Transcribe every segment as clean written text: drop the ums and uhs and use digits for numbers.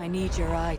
I need your eye.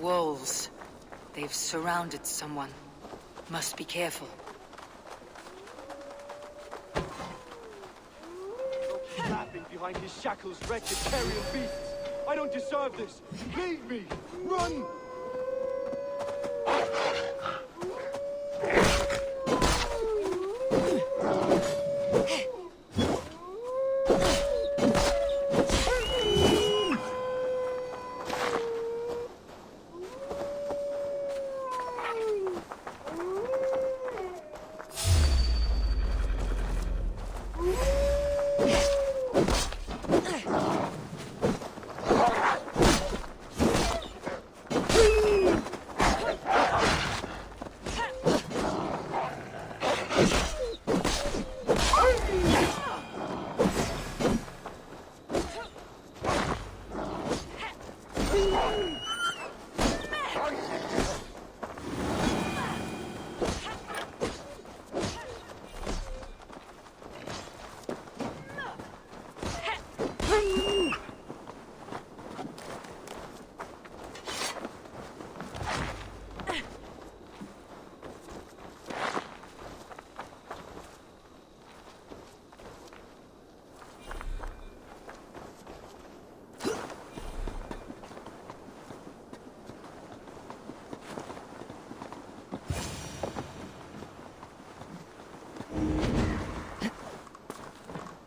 wolves. They've surrounded someone. Must be careful. Laughing behind his shackles, wretched carrion beasts. I don't deserve this. Leave me. Run!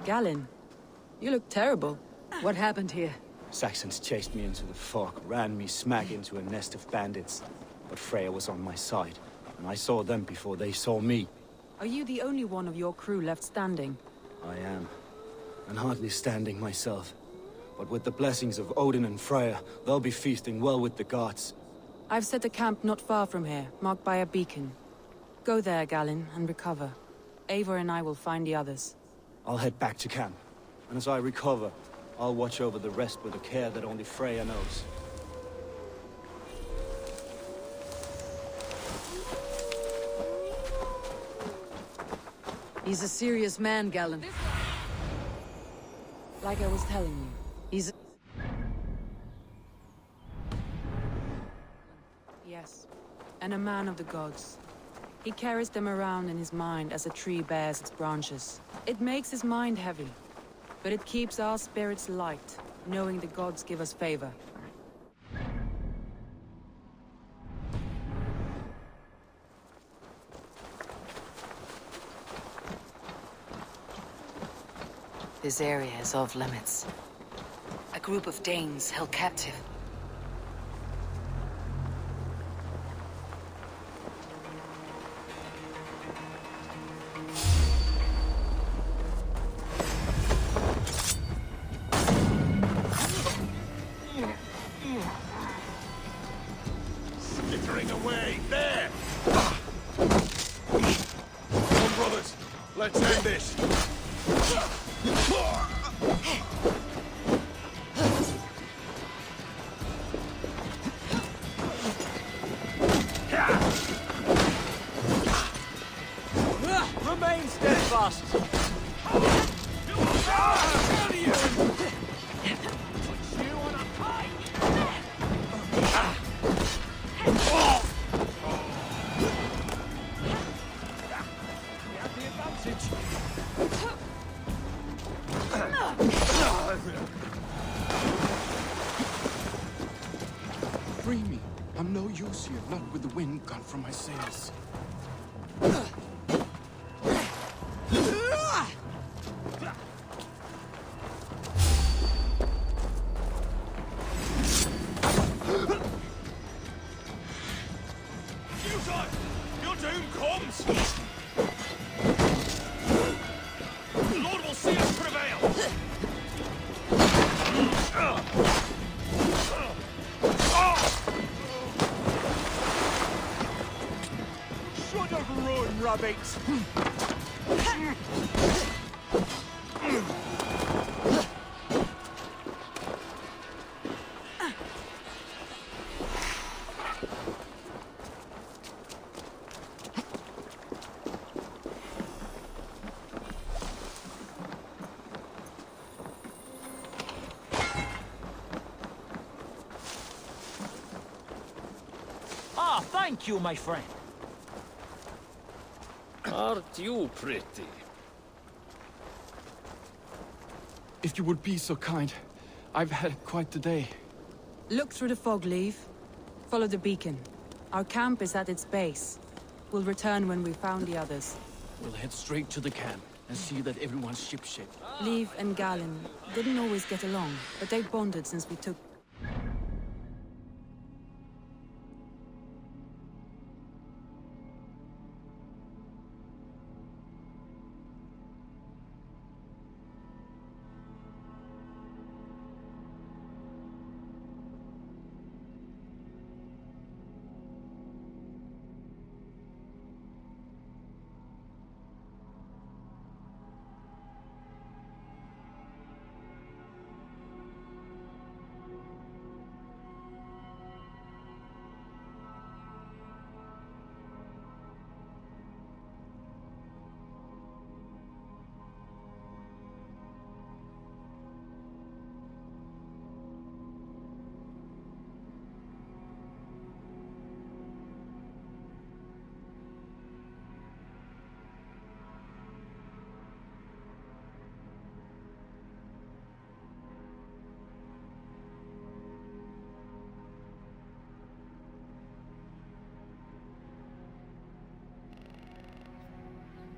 Galen, you look terrible. What happened here? Saxons chased me into the fog, ran me smack into a nest of bandits. But Freya was on my side, and I saw them before they saw me. Are you the only one of your crew left standing? I am, and hardly standing myself. But with the blessings of Odin and Freya, they'll be feasting well with the gods. I've set a camp not far from here, marked by a beacon. Go there, Galen, and recover. Eivor and I will find the others. I'll head back to camp, and as I recover, I'll watch over the rest with a care that only Freya knows. He's a serious man, Galen. Like I was telling you, He's... Yes, and a man of the gods. He carries them around in his mind as a tree bears its branches. It makes his mind heavy, but it keeps our spirits light, knowing the gods give us favor. This area is off limits. A group of Danes held captive. Skittering away, there! Come on, brothers, let's end this! Remain steadfast! Free me. I'm no use here, not with the wind gone from my sails. Your doom comes! The Lord will see us prevail! Should have ruined rabbit! Thank you, my friend. Aren't you pretty? If you would be so kind, I've had quite the day. Look through the fog, Leave. Follow the beacon. Our camp is at its base. We'll return when we've found the others. We'll head straight to the camp and see that everyone's shipshape. Leave and Galen didn't always get along, but they've bonded since we took...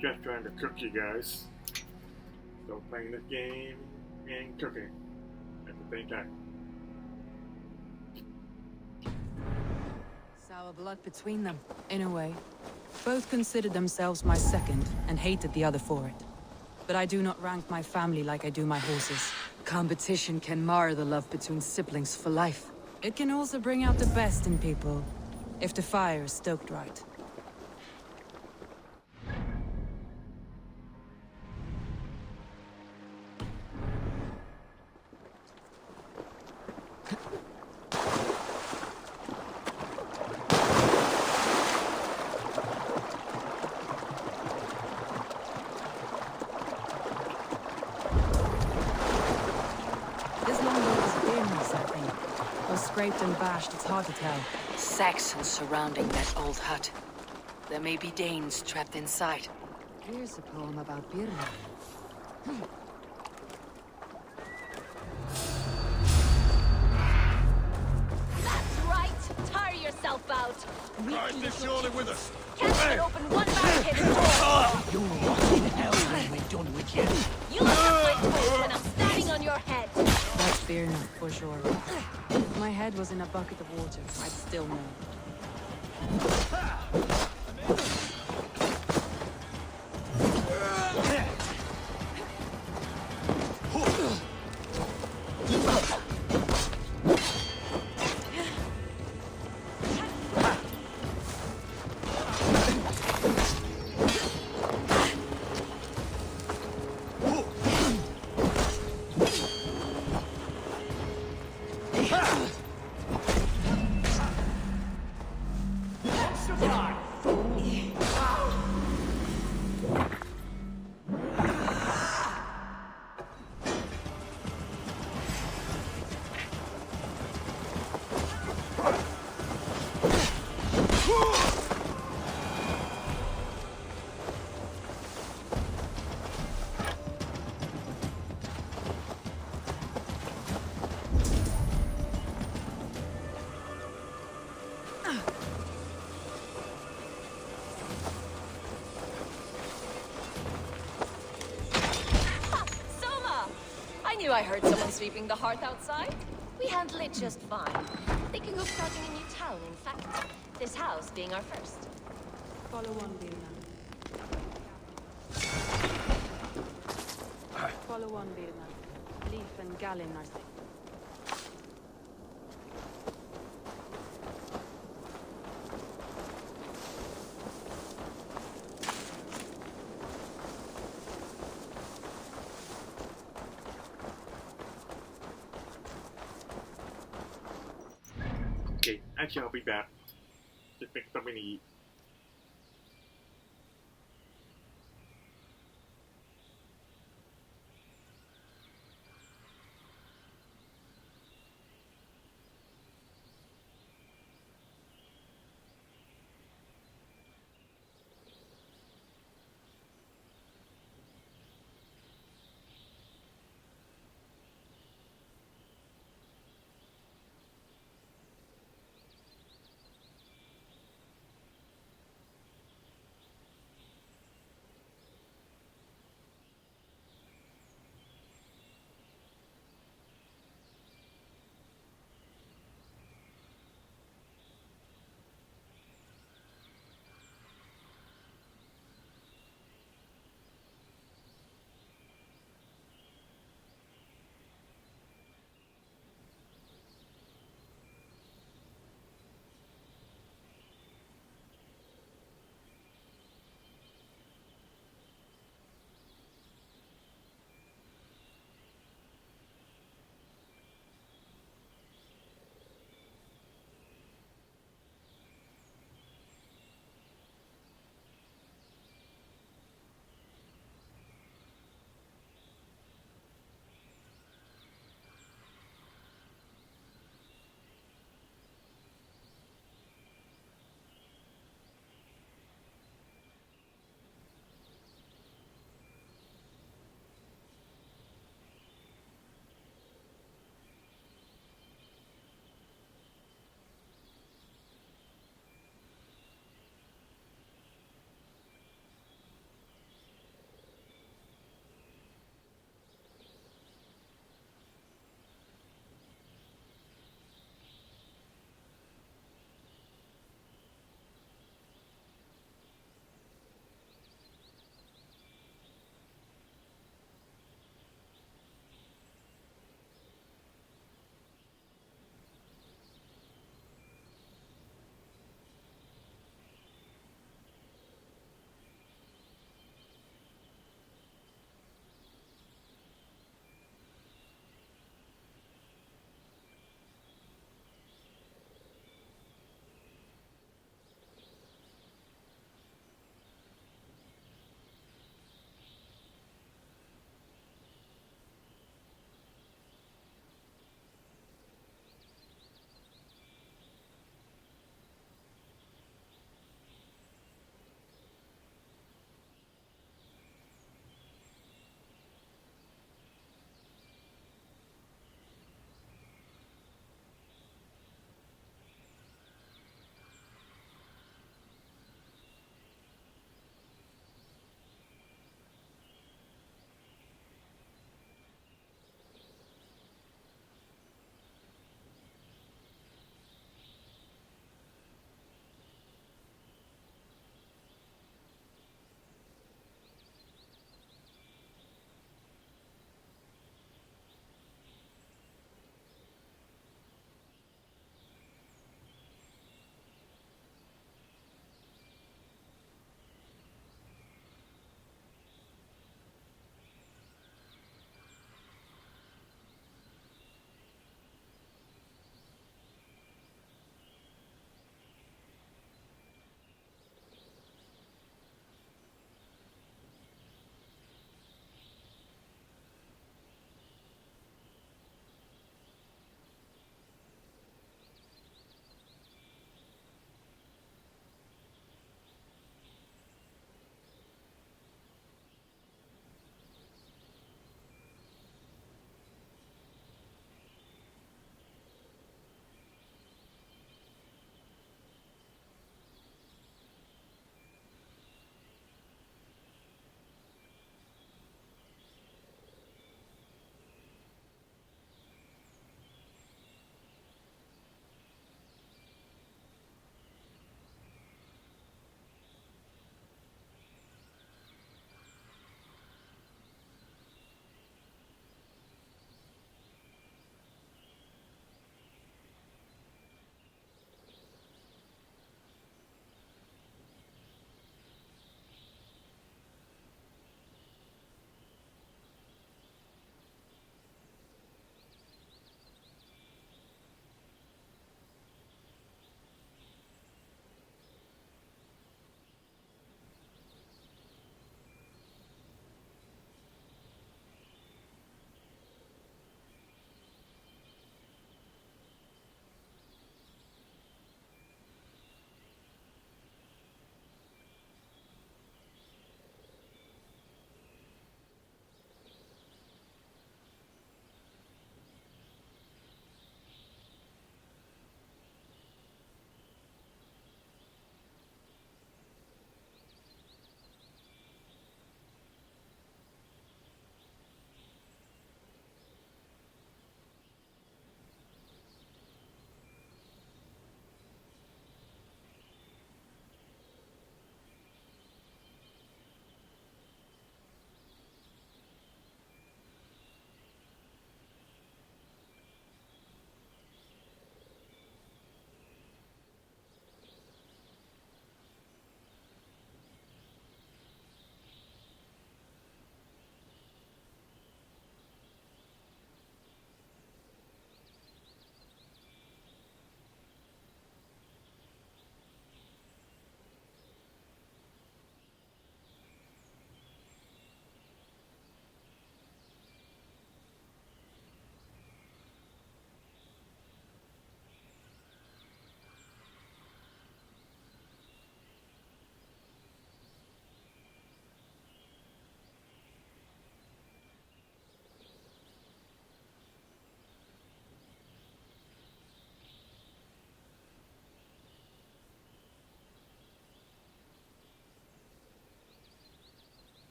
Just trying to cook you guys. Still playing this game and cooking at the same time. Sour blood between them, in a way. Both considered themselves my second, and hated the other for it. But I do not rank my family like I do my horses. Competition can mar the love between siblings for life. It can also bring out the best in people, if the fire is stoked right. Scraped and bashed, it's hard to tell. Saxons surrounding that old hut. There may be Danes trapped inside. Here's a poem about Birna. That's right! Tire yourself out! Christ is surely with us. Can't even open one barricaded door! You what in hell have we done with you? You look at my toes when I'm standing on your head! That's Birna, for sure. If my head was in a bucket of water, I'd still know. I heard someone sweeping the hearth outside. We handle it just fine. Thinking of starting a new town, in fact. This house being our first. Follow on, Birna. Follow on, Birna. Leif and Galen are safe. Okay, actually I'll be back. Just make something to eat.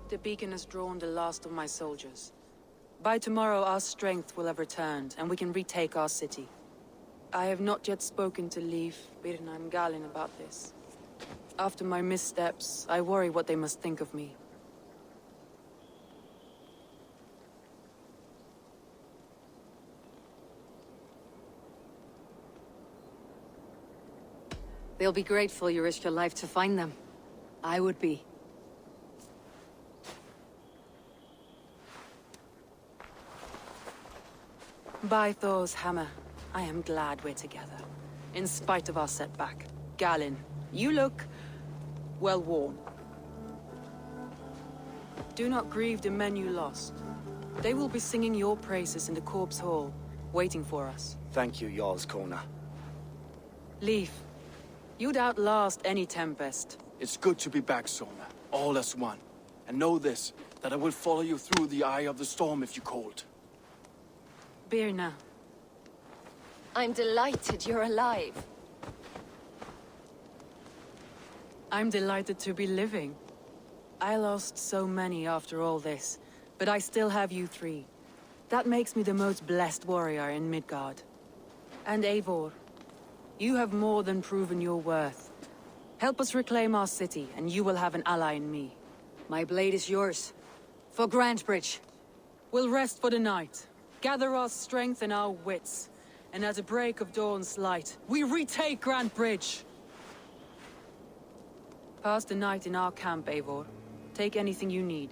The beacon has drawn the last of my soldiers. By tomorrow, our strength will have returned, and we can retake our city. I have not yet spoken to Leif, Birna, and Galin about this. After my missteps, I worry what they must think of me. They'll be grateful you risked your life to find them. I would be. By Thor's hammer, I am glad we're together. In spite of our setback. Galin, you look... well worn. Do not grieve the men you lost. They will be singing your praises in the Corpse Hall, waiting for us. Thank you, Jarl's Kona. Leif, you'd outlast any tempest. It's good to be back, Sona. All as one. And know this, that I will follow you through the eye of the storm if you called. Birna, I'm delighted you're alive. I'm delighted to be living. I lost so many after all this, but I still have you three. That makes me the most blessed warrior in Midgard. And Eivor, you have more than proven your worth. Help us reclaim our city, and you will have an ally in me. My blade is yours. For Grantebridge. We'll rest for the night, gather our strength and our wits, and at the break of dawn's light, we retake Grantebridge! Pass the night in our camp, Eivor. Take anything you need.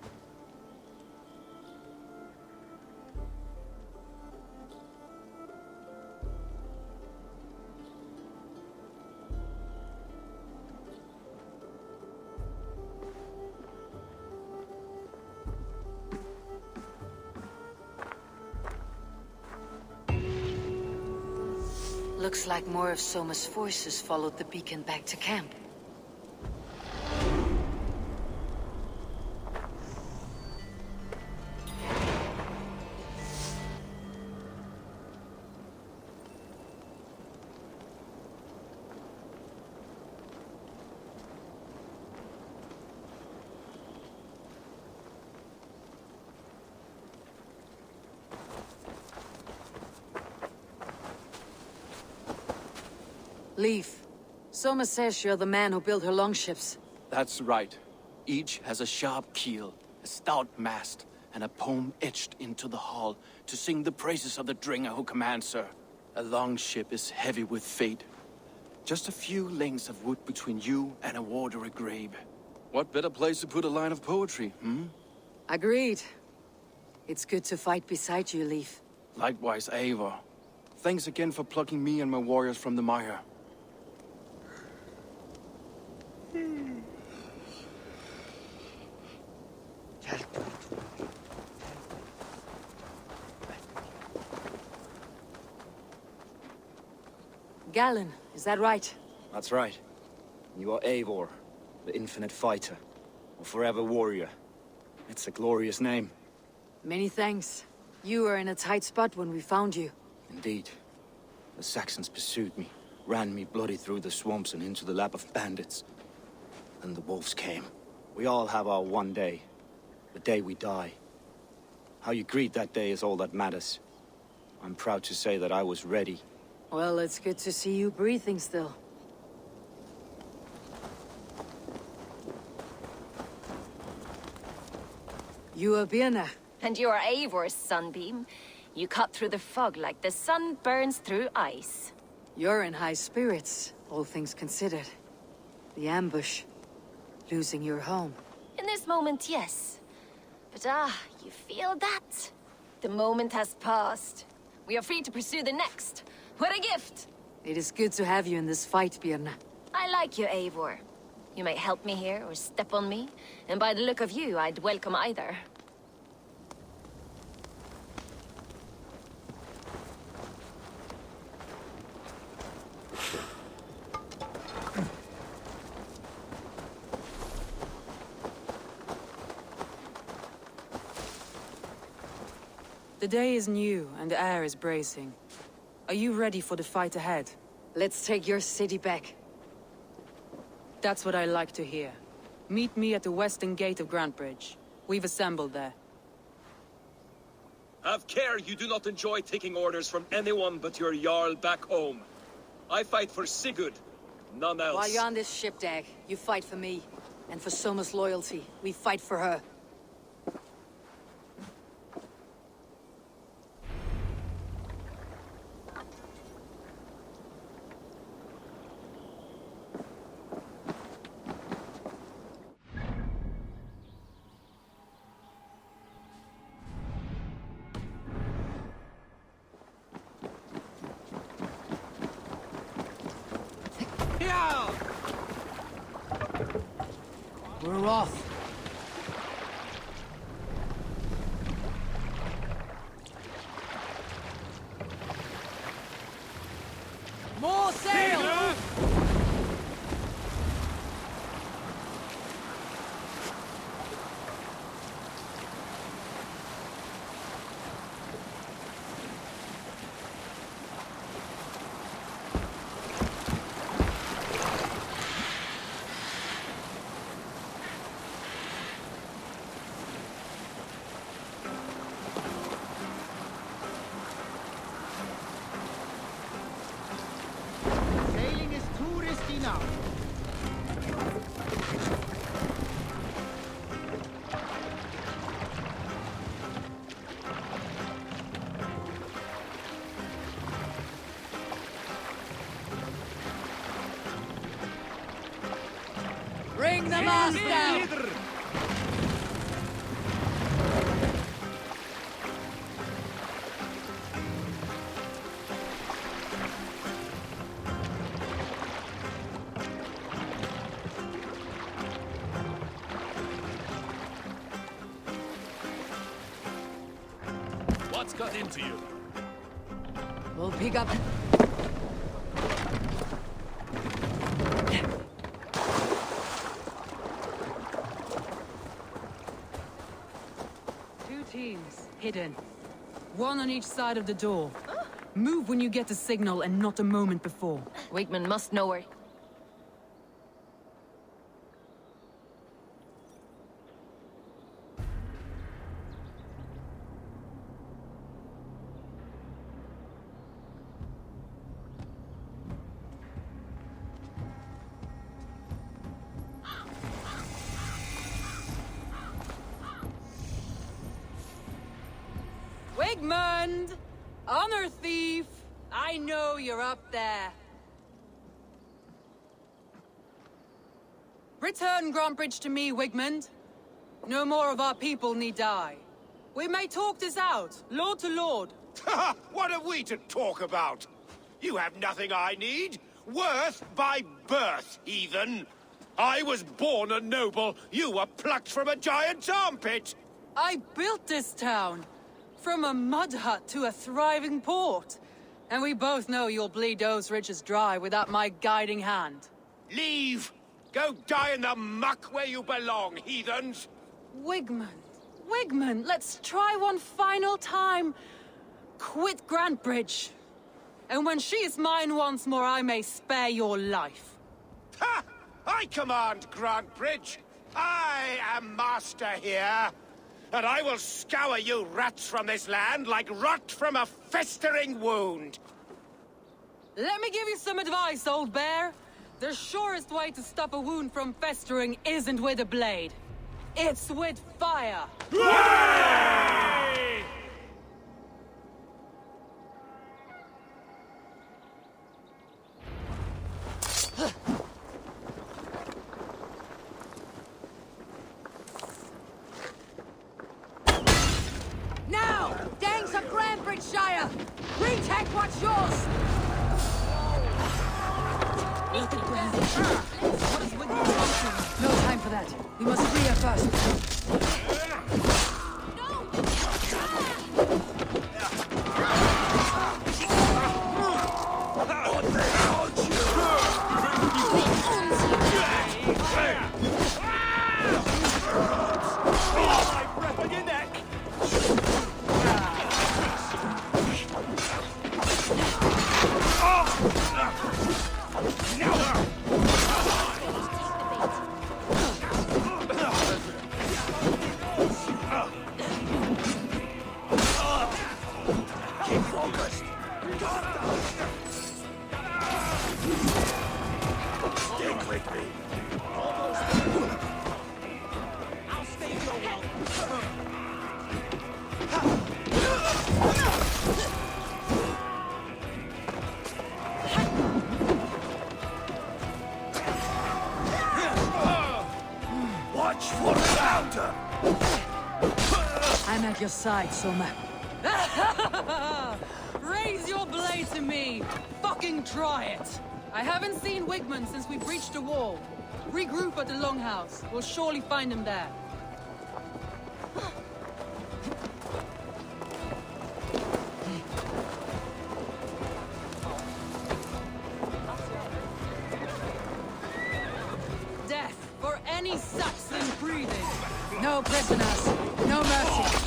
Looks like more of Soma's forces followed the beacon back to camp. Leif, Soma says you're the man who built her longships. That's right. Each has a sharp keel, a stout mast, and a poem etched into the hull to sing the praises of the Dringer who commands her. A longship is heavy with fate. Just a few lengths of wood between you and a watery grave. What better place to put a line of poetry, hmm? Agreed. It's good to fight beside you, Leif. Likewise, Eivor. Thanks again for plucking me and my warriors from the mire. Galin, is that right? That's right. You are Eivor, the infinite fighter, or forever warrior. It's a glorious name. Many thanks. You were in a tight spot when we found you. Indeed. The Saxons pursued me, ran me bloody through the swamps and into the lap of bandits. Then the wolves came. We all have our one day. The day we die. How you greet that day is all that matters. I'm proud to say that I was ready. Well, it's good to see you breathing still. You are Birna. And you're Eivor's sunbeam. You cut through the fog like the sun burns through ice. You're in high spirits, all things considered. The ambush. Losing your home. In this moment, yes. But you feel that? The moment has passed. We are free to pursue the next. What a gift! It is good to have you in this fight, Birna. I like you, Eivor. You might help me here, or step on me, and by the look of you, I'd welcome either. The day is new, and the air is bracing. Are you ready for the fight ahead? Let's take your city back. That's what I like to hear. Meet me at the western gate of Grantbridge. We've assembled there. Have care you do not enjoy taking orders from anyone but your Jarl back home. I fight for Sigurd, none else. While you're on this ship, Dag, you fight for me. And for Soma's loyalty, we fight for her. We're off. More sail! Sailing is too risky now. Bring the mast down! What's got into you? We'll pick up... Two teams, hidden. One on each side of the door. Move when you get the signal and not a moment before. Wigman must know where... Wigmund! Honor thief! I know you're up there. Return Grantbridge to me, Wigmund. No more of our people need die. We may talk this out, lord to lord. What are we to talk about? You have nothing I need. Worth by birth, heathen. I was born a noble. You were plucked from a giant's armpit. I built this town. From a mud hut to a thriving port. And we both know you'll bleed those riches dry without my guiding hand. Leave! Go die in the muck where you belong, heathens! Wigmund, let's try one final time. Quit Grantbridge. And when she is mine once more, I may spare your life. Ha! I command Grantbridge. I am master here. And I will scour you rats from this land like rot from a festering wound. Let me give you some advice, old bear. The surest way to stop a wound from festering isn't with a blade. It's with fire. Hooray! Now! Gangs of Grantbridgeshire! Retake what's yours! What is with you? No time for that. We must free her first. I'm at your side, Soma. Raise your blade to me! Fucking try it! I haven't seen Wigman since we breached the wall. Regroup at the Longhouse. We'll surely find him there. Death for any Saxon breathing! No prisoners. No mercy.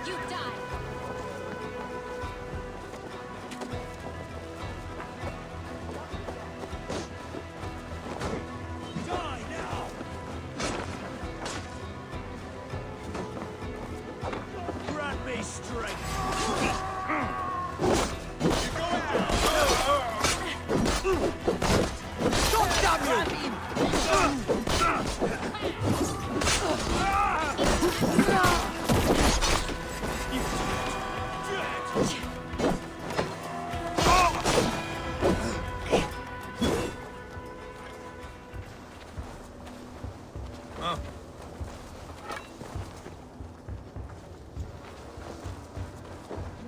You die. Grant me strength.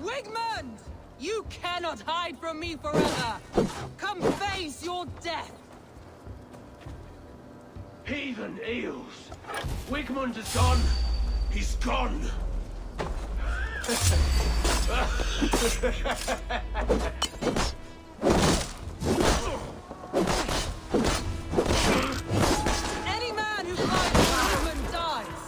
Wigmund! You cannot hide from me forever! Come face your death! Heathen eels. Wigmund is gone. He's gone. Any man who fights Wigmund dies!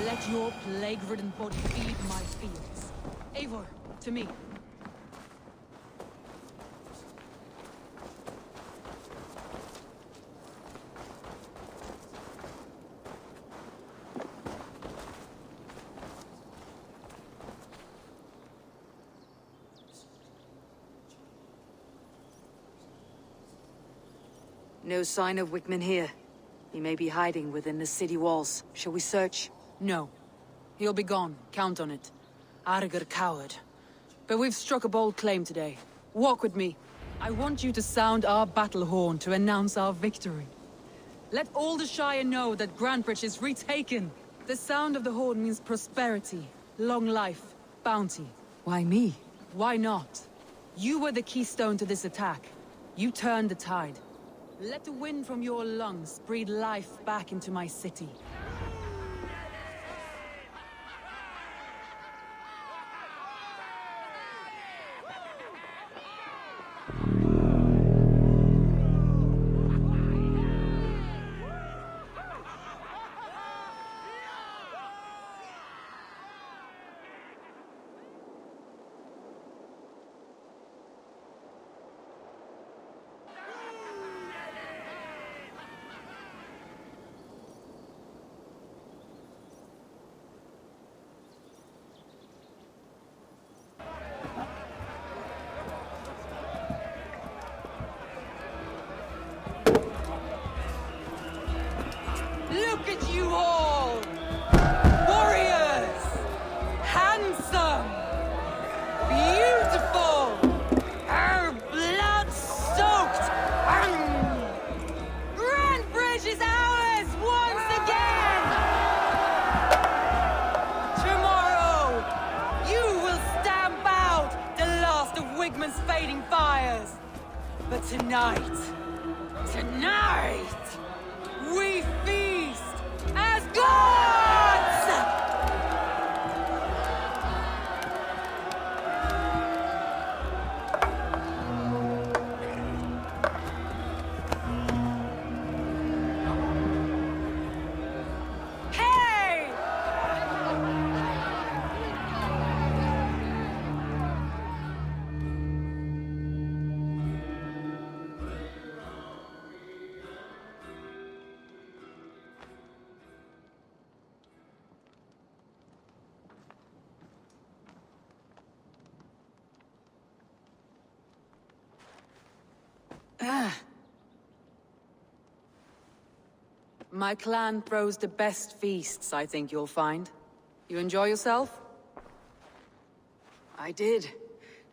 Let your plague-ridden body feed my fields. Eivor, to me. No sign of Wickman here. He may be hiding within the city walls. Shall we search? No. He'll be gone. Count on it. Arger coward. But we've struck a bold claim today. Walk with me. I want you to sound our battle horn to announce our victory. Let all the Shire know that Grantbridge is retaken. The sound of the horn means prosperity, long life, bounty. Why me? Why not? You were the keystone to this attack. You turned the tide. Let the wind from your lungs breathe life back into my city. But tonight, we feast as gods! Hey! My clan throws the best feasts, I think you'll find. You enjoy yourself? I did.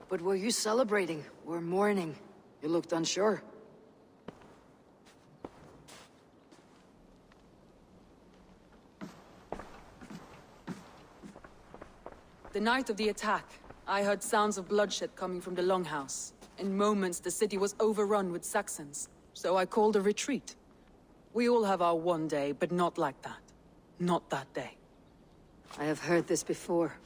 But were you celebrating or mourning? You looked unsure. The night of the attack, I heard sounds of bloodshed coming from the Longhouse. In moments, the city was overrun with Saxons, so I called a retreat. We all have our one day, but not like that. Not that day. I have heard this before,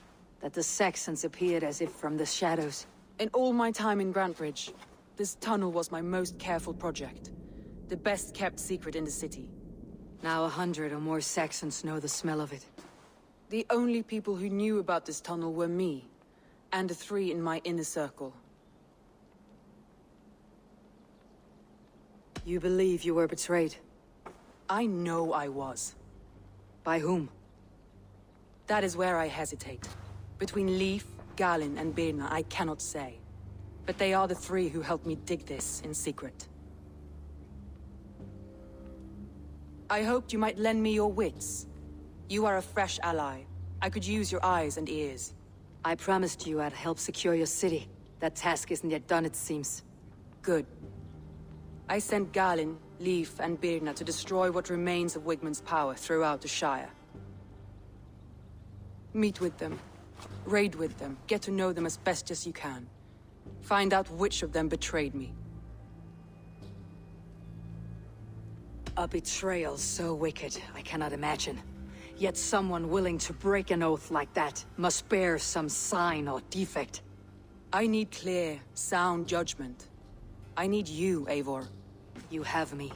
that the Saxons appeared as if from the shadows. In all my time in Grantbridge, this tunnel was my most careful project. The best kept secret in the city. Now 100 or more Saxons know the smell of it. The only people who knew about this tunnel were me, and the 3 in my inner circle. You believe you were betrayed? I know I was. By whom? That is where I hesitate. Between Leif, Galin, and Birna, I cannot say. But they are the 3 who helped me dig this in secret. I hoped you might lend me your wits. You are a fresh ally. I could use your eyes and ears. I promised you I'd help secure your city. That task isn't yet done, it seems. Good. I sent Galin, Leif, and Birna to destroy what remains of Wigmund's power throughout the Shire. Meet with them. Raid with them. Get to know them as best as you can. Find out which of them betrayed me. A betrayal so wicked, I cannot imagine. Yet someone willing to break an oath like that must bear some sign or defect. I need clear, sound judgment. I need you, Eivor. You have me.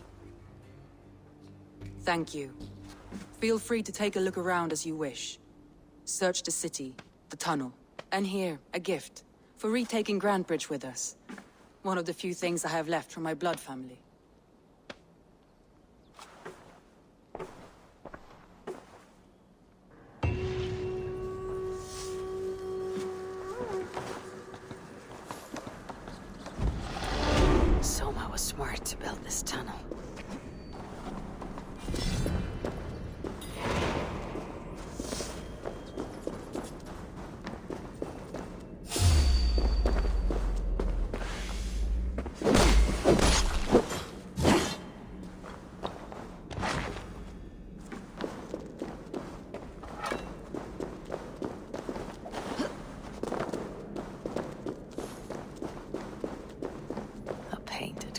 Thank you. Feel free to take a look around as you wish. Search the city, the tunnel, and here, a gift, for retaking Grantbridge with us. One of the few things I have left from my blood family. Soma was smart to build this tunnel.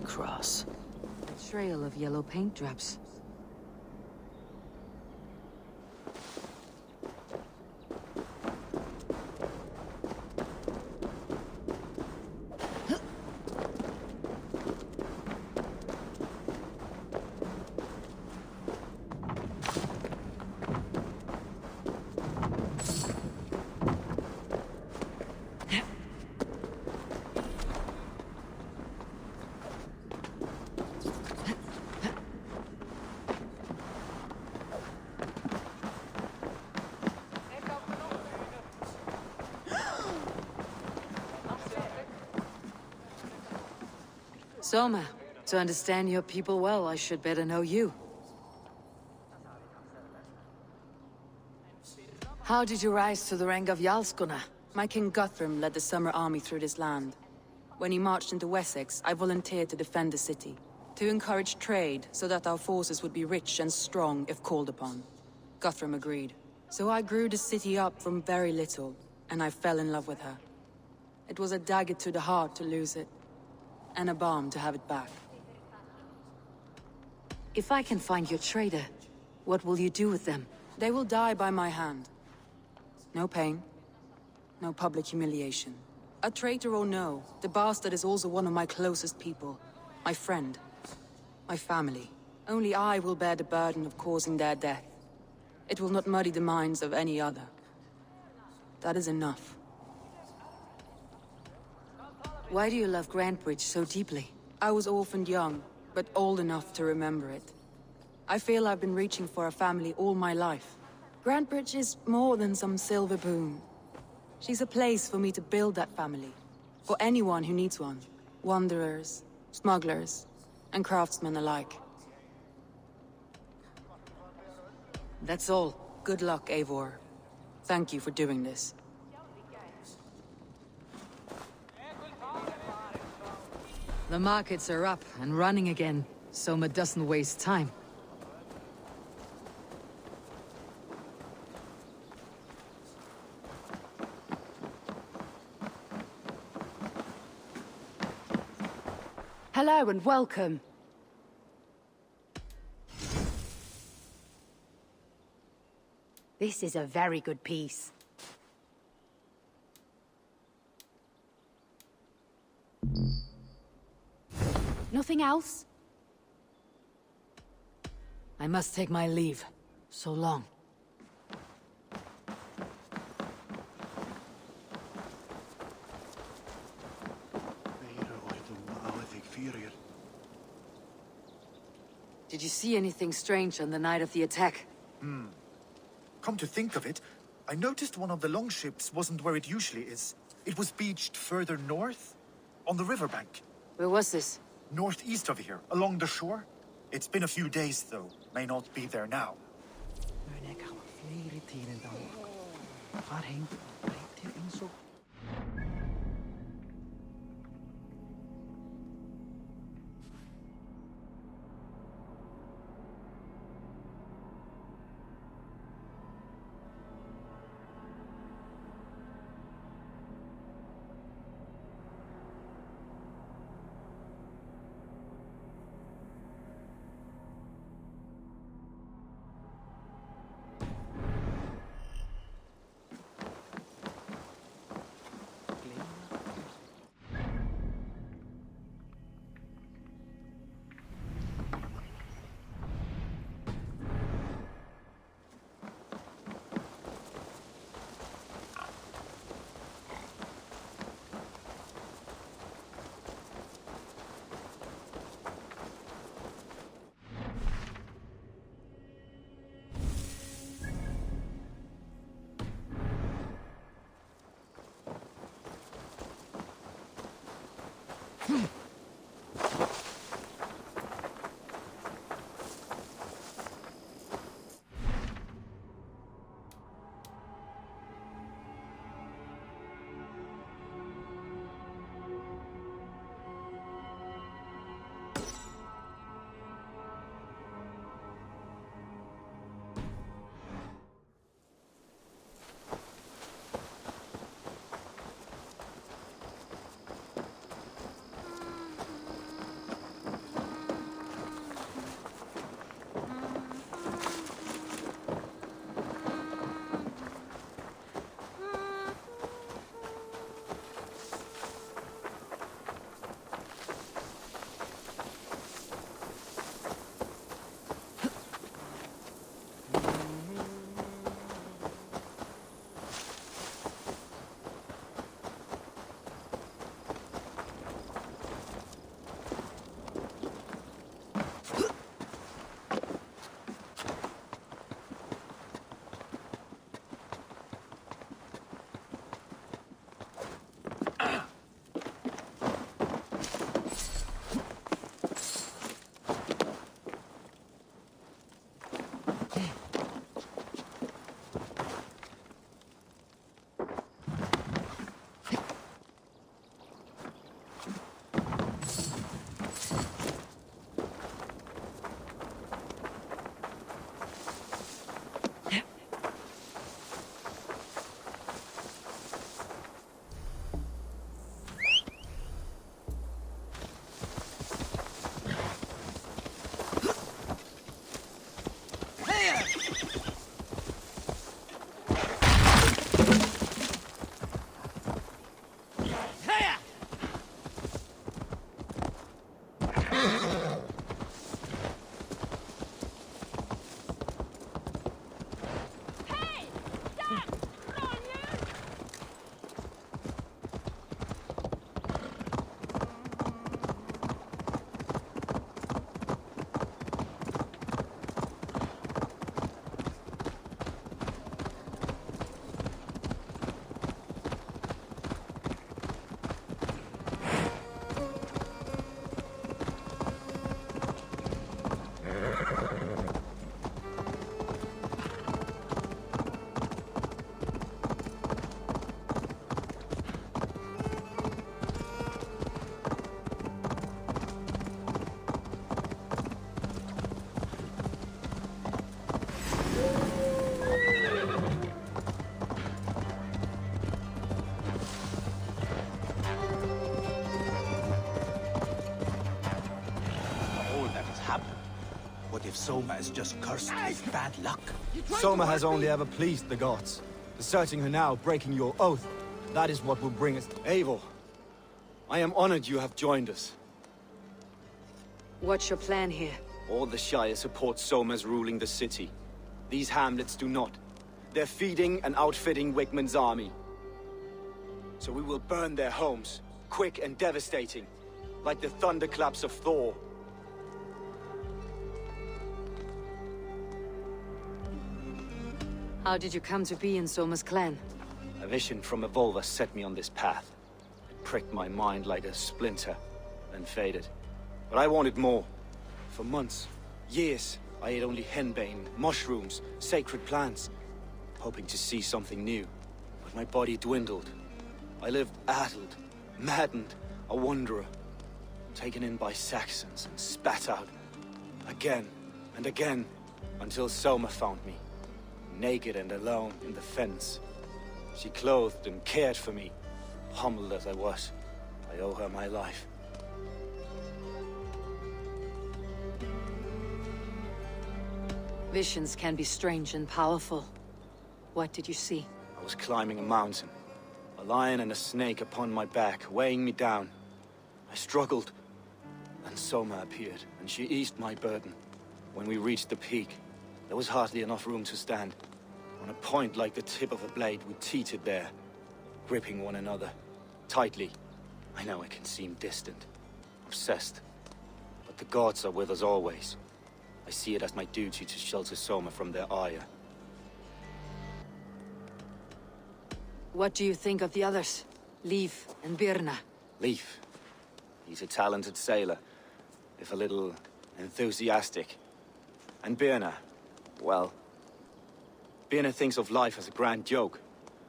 Cross. A trail of yellow paint drops. Soma, to understand your people well, I should better know you. How did you rise to the rank of Jarlskona? My King Guthrum led the summer army through this land. When he marched into Wessex, I volunteered to defend the city. To encourage trade, so that our forces would be rich and strong if called upon. Guthrum agreed. So I grew the city up from very little, and I fell in love with her. It was a dagger to the heart to lose it. and a bomb to have it back. If I can find your traitor, what will you do with them? They will die by my hand. No pain, no public humiliation. A traitor or no, the bastard is also one of my closest people. My friend. My family. Only I will bear the burden of causing their death. It will not muddy the minds of any other. That is enough. Why do you love Grantbridge so deeply? I was orphaned young, but old enough to remember it. I feel I've been reaching for a family all my life. Grantbridge is more than some silver boon. She's a place for me to build that family. For anyone who needs one. Wanderers, smugglers, and craftsmen alike. That's all. Good luck, Eivor. Thank you for doing this. The markets are up and running again. Soma doesn't waste time. Hello and welcome. This is a very good piece. Nothing else? I must take my leave. So long. Did you see anything strange on the night of the attack? Come to think of it, I noticed one of the longships wasn't where it usually is. It was beached further north, on the riverbank. Where was this? Northeast of here, along the shore. It's been a few days, though. May not be there now. if Soma is just cursed with bad luck? Soma has only ever pleased the gods. Deserting her now, breaking your oath, that is what will bring us... Eivor, I am honored you have joined us. What's your plan here? All the Shire support Soma's ruling the city. These hamlets do not. They're feeding and outfitting Wickman's army. So we will burn their homes, quick and devastating, like the thunderclaps of Thor. How did you come to be in Soma's clan? A vision from Evolva set me on this path. It pricked my mind like a splinter, then faded. But I wanted more. For months, years, I ate only henbane, mushrooms, sacred plants, hoping to see something new. But my body dwindled. I lived addled, maddened, a wanderer, taken in by Saxons and spat out, again and again, until Soma found me, naked and alone in the fens. She clothed and cared for me, humbled as I was. I owe her my life. Visions can be strange and powerful. What did you see? I was climbing a mountain. A lion and a snake upon my back, weighing me down. I struggled. Then Soma appeared, and she eased my burden. When we reached the peak, there was hardly enough room to stand. On a point like the tip of a blade, we teetered there, gripping one another. Tightly. I know it can seem distant, obsessed. But the gods are with us always. I see it as my duty to shelter Soma from their ire. What do you think of the others? Leif and Birna? Leif. He's a talented sailor, if a little enthusiastic. And Birna, well... Birna thinks of life as a grand joke.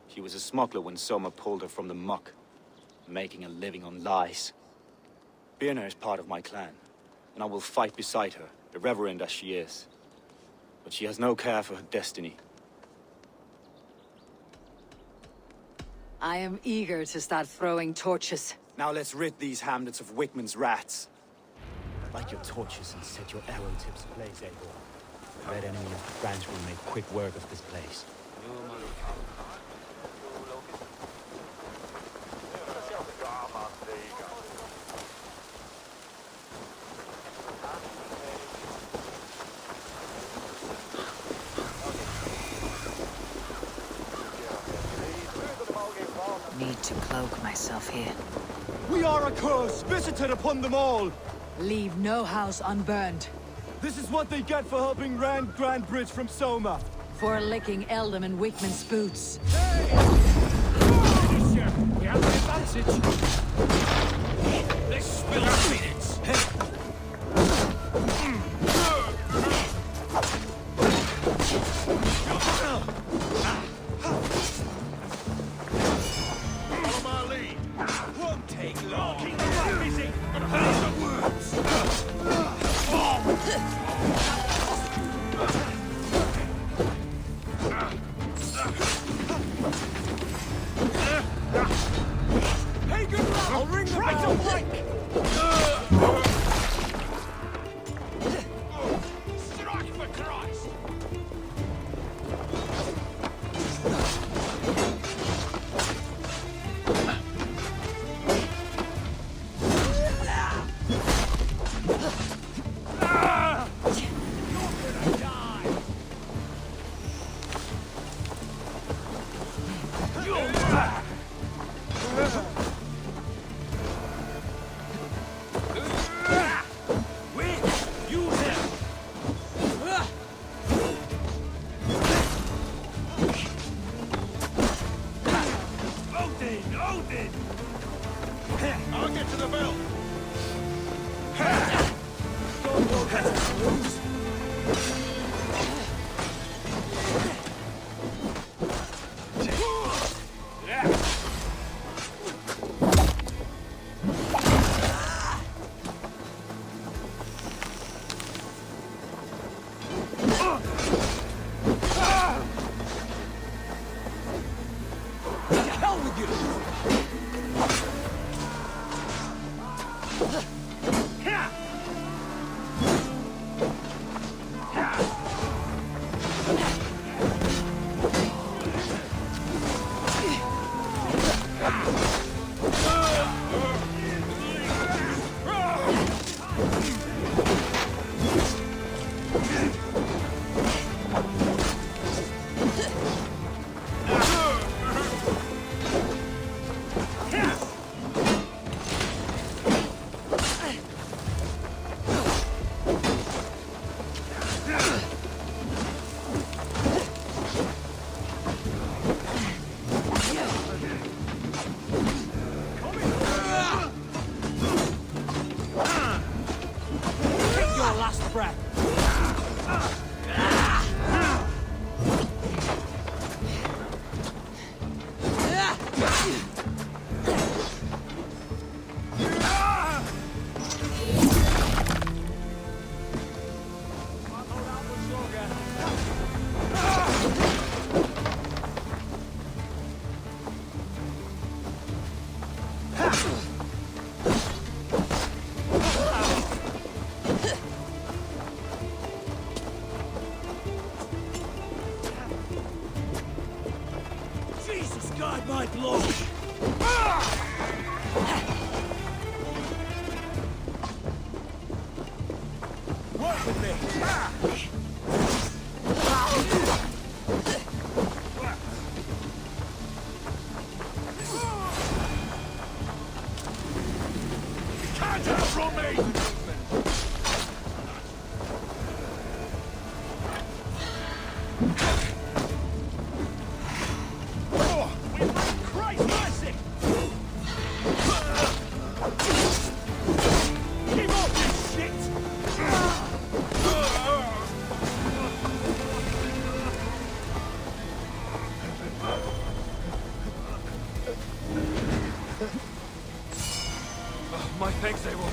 She was a smuggler when Soma pulled her from the muck, making a living on lies. Birna is part of my clan, and I will fight beside her, irreverent as she is. But she has no care for her destiny. I am eager to start throwing torches. Now let's rid these hamlets of Wickman's rats. Light your torches and set your arrow tips ablaze, Eivor. The red enemy of the branch will make quick work of this place. Need to cloak myself here. We are a curse visited upon them all! Leave no house unburned. This is what they get for helping Rand Grandbridge from Soma. For licking Eldom and Wickman's boots. Hey! We have the advantage! Let's spill our minutes! I'll get to the bell. Jesus God, my blow! Work with me! You can't outrun me! Christ mercy! Keep up, you shit! My thanks, Abel.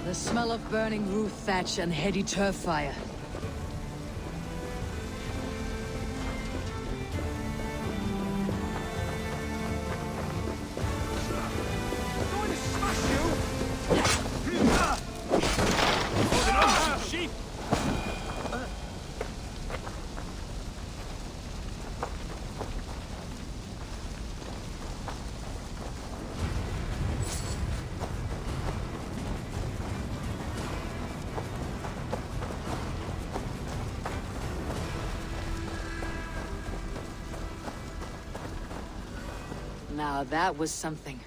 The smell of burning roof thatch and heady turf fire. Now that was something.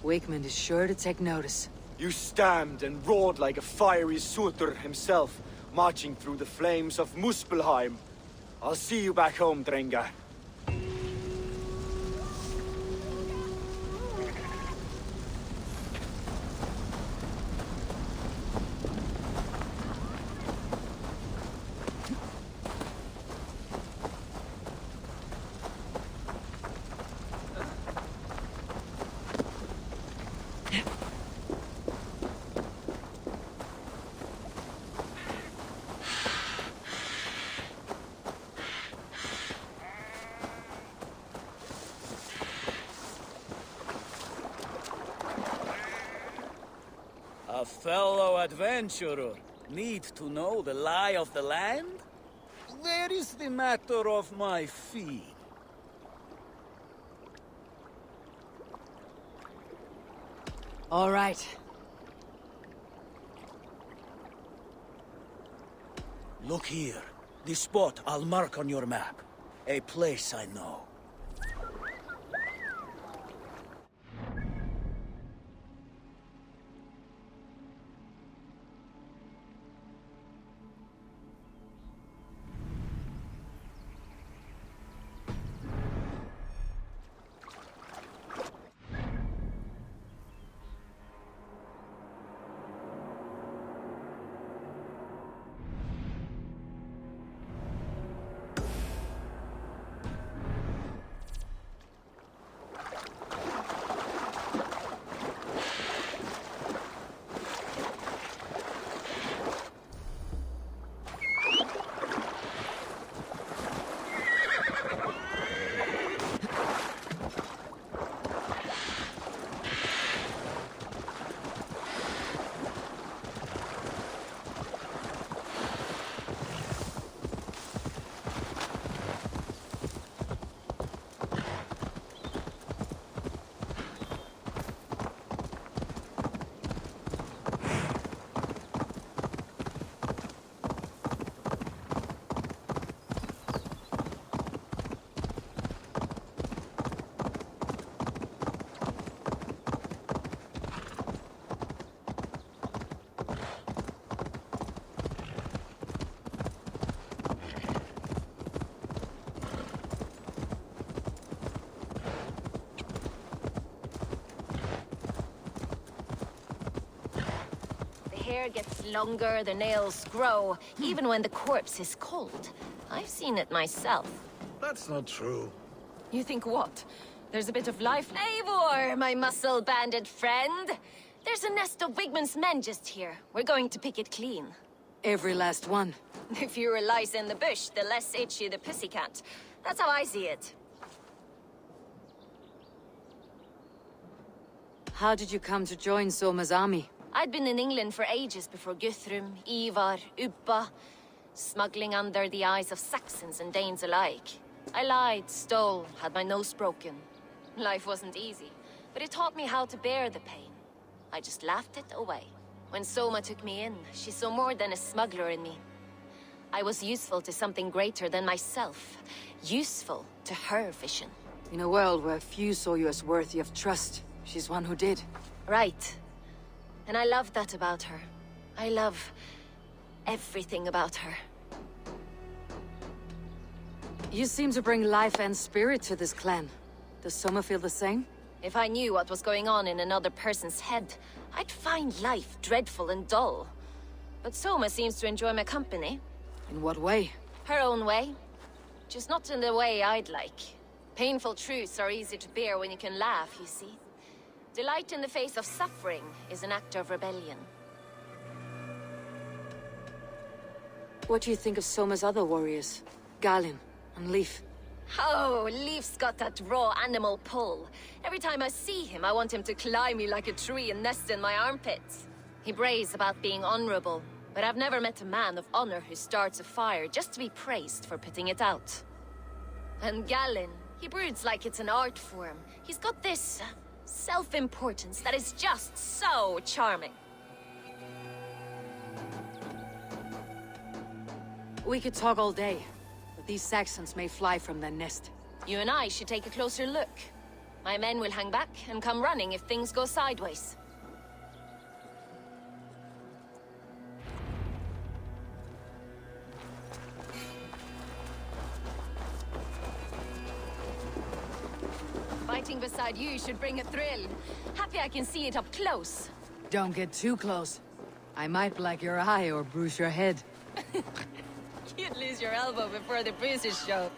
Wakeman is sure to take notice. You stamped and roared like a fiery Surtur himself, marching through the flames of Muspelheim. I'll see you back home, Drengar. A fellow adventurer need to know the lie of the land? Where is the matter of my fee? All right. Look here. This spot I'll mark on your map. A place I know. Hair gets longer, the nails grow, even when the corpse is cold. I've seen it myself. That's not true. You think what? There's a bit of life. Eivor, my muscle-banded friend! There's a nest of Wigmund's men just here. We're going to pick it clean. Every last one. The fewer lies in the bush, the less itchy the pussycat. That's how I see it. How did you come to join Soma's army? I'd been in England for ages before Guthrum, Ivar, Ubba, smuggling under the eyes of Saxons and Danes alike. I lied, stole, had my nose broken. Life wasn't easy, but it taught me how to bear the pain. I just laughed it away. When Soma took me in, she saw more than a smuggler in me. I was useful to something greater than myself. Useful to her vision. In a world where few saw you as worthy of trust, she's one who did. Right. And I love that about her. I love everything about her. You seem to bring life and spirit to this clan. Does Soma feel the same? If I knew what was going on in another person's head, I'd find life dreadful and dull. But Soma seems to enjoy my company. In what way? Her own way. Just not in the way I'd like. Painful truths are easy to bear when you can laugh, you see. Delight in the face of suffering is an act of rebellion. What do you think of Soma's other warriors? Galin and Leif? Oh, Leif's got that raw animal pull. Every time I see him, I want him to climb me like a tree and nest in my armpits. He brays about being honorable, but I've never met a man of honor who starts a fire just to be praised for putting it out. And Galin, he broods like it's an art form. He's got this self-importance that is just so charming. We could talk all day, but these Saxons may fly from their nest. You and I should take a closer look. My men will hang back and come running if things go sideways. Fighting beside you should bring a thrill. Happy I can see it up close. Don't get too close. I might black your eye or bruise your head. You'd lose your elbow before the bruises show.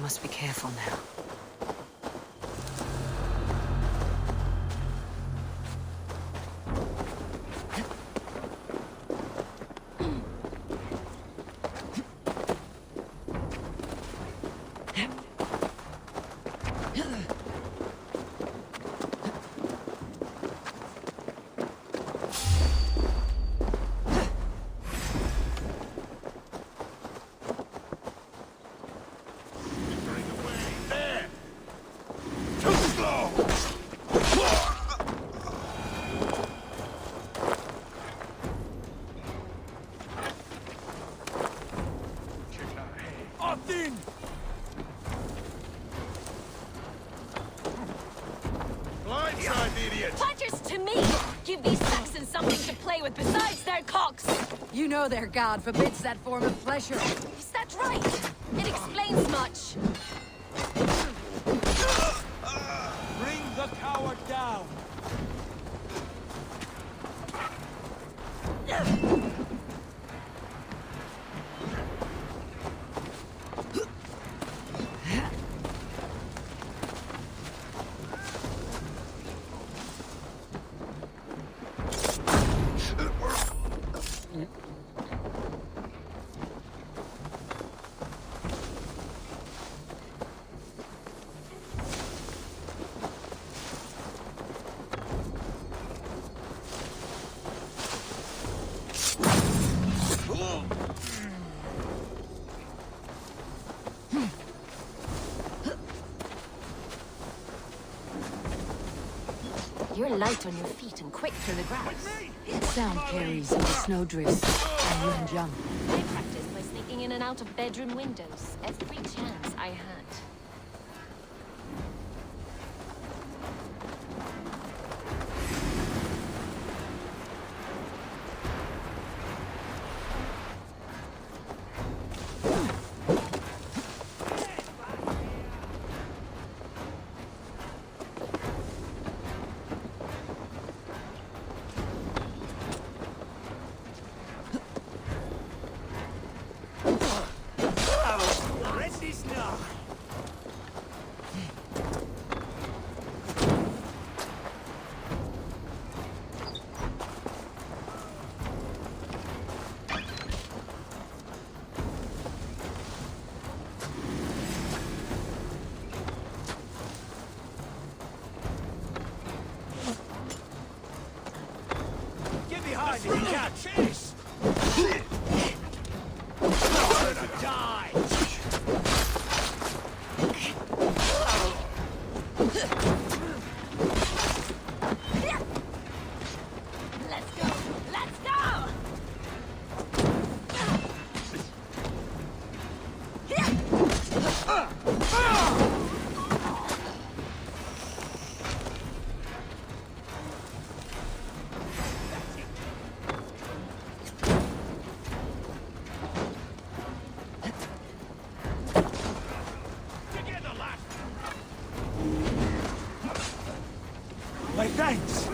must be careful now. Planters to me! Give these Saxons something to play with besides their cocks! You know their god forbids that form of pleasure. Is that right? It explains much. Bring the coward down! You're light on your feet and quick through the grass. Sound carries in the snowdrifts, and you can jump. I practiced by sneaking in and out of bedroom windows every chance I had. Chase! Die! Let's go! Let's go! My thanks!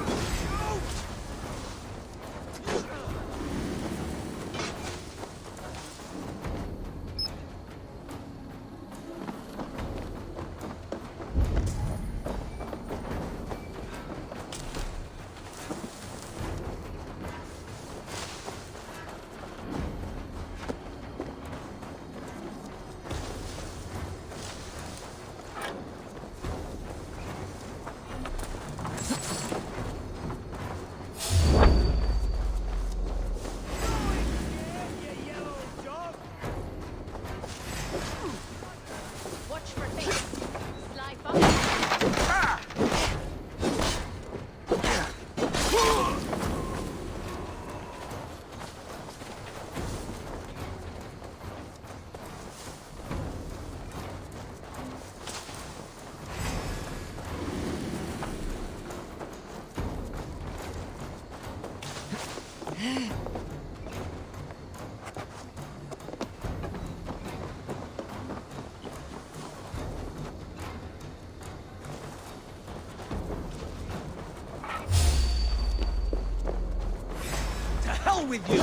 hell with you!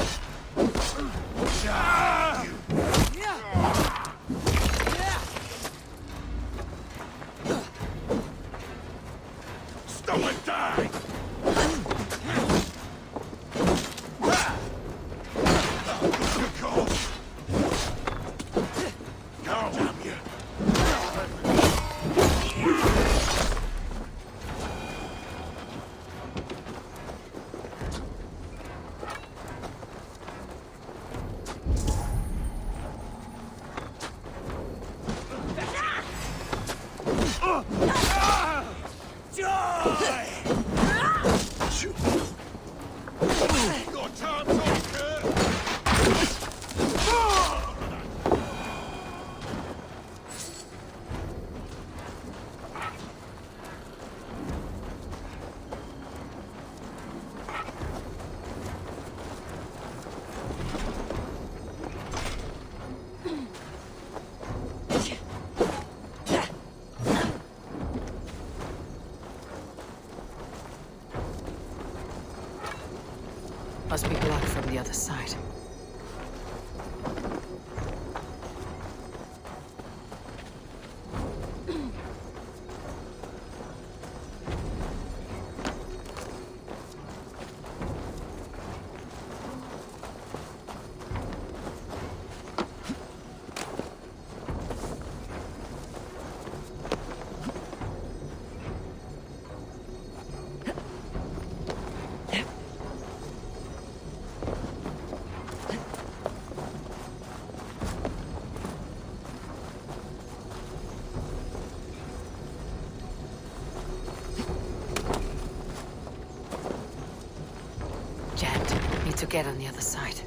Your time's over! Must be blocked from the other side. Need to get on the other side.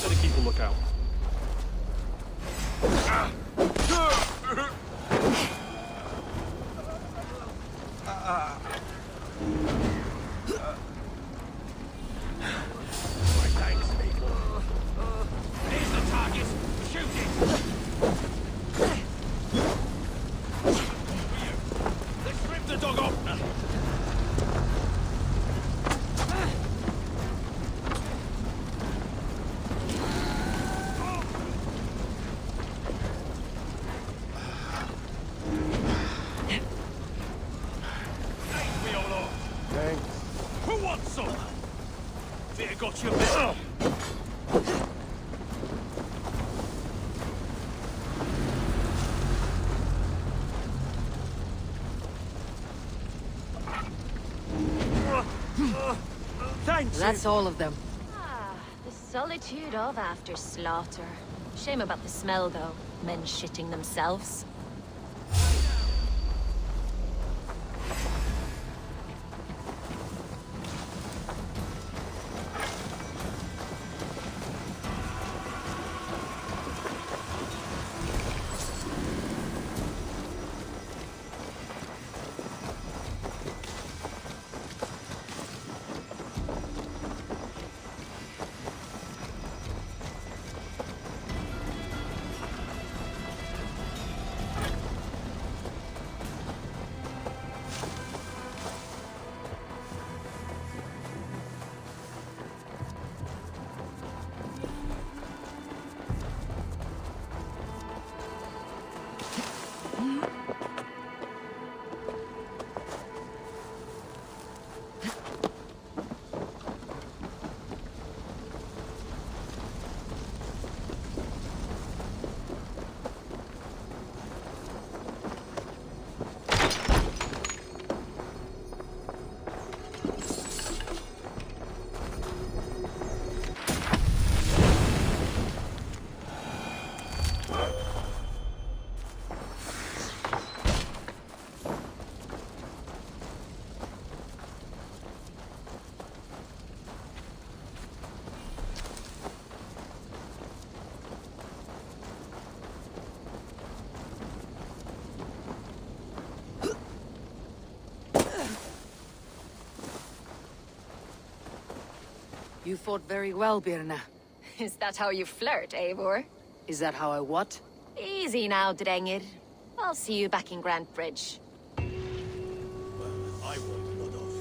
Better keep a lookout. Thanks, people. Here's the target. Shoot it! Let's rip the dog off. Who wants some? Fear got you better. Thanks. That's all of them. Ah, the solitude of after slaughter. Shame about the smell, though. Men shitting themselves. You fought very well, Birna. Is that how you flirt, Eivor? Is that how I what? Easy now, Drengir. I'll see you back in Grand Bridge. I want none of.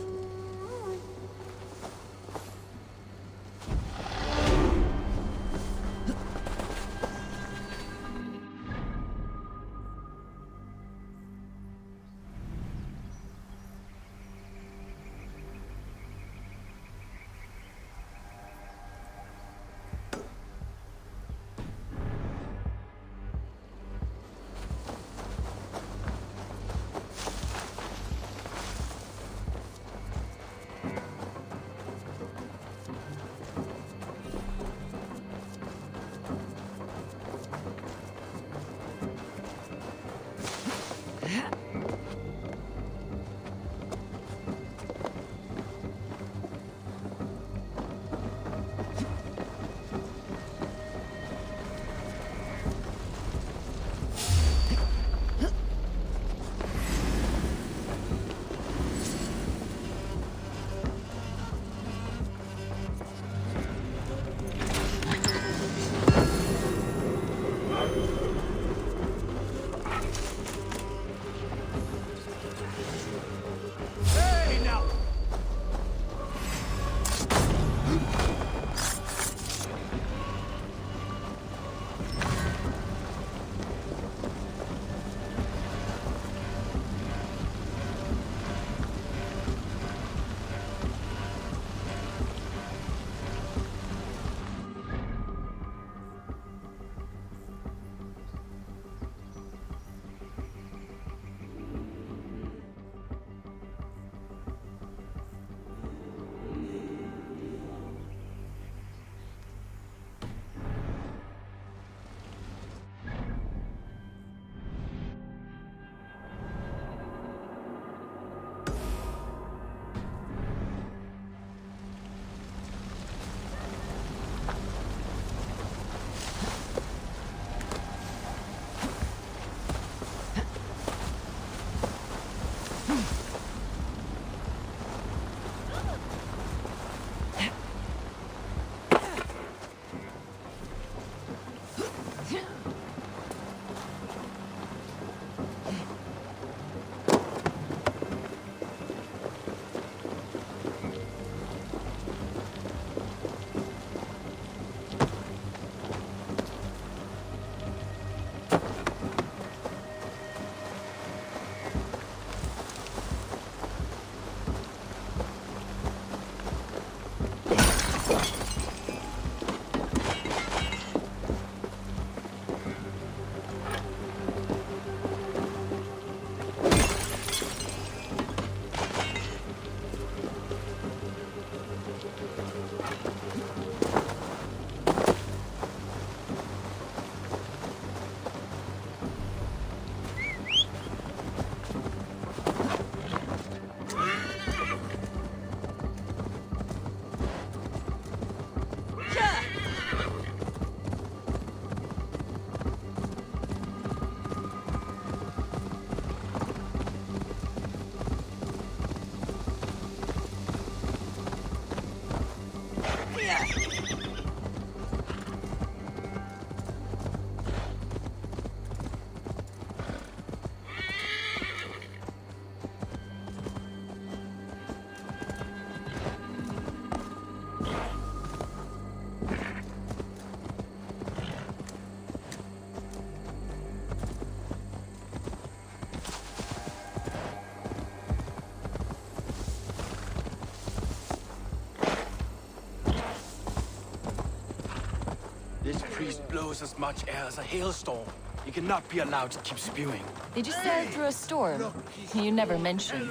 priest blows as much air as a hailstorm. He cannot be allowed to keep spewing. Did you sail through a storm? You never mentioned.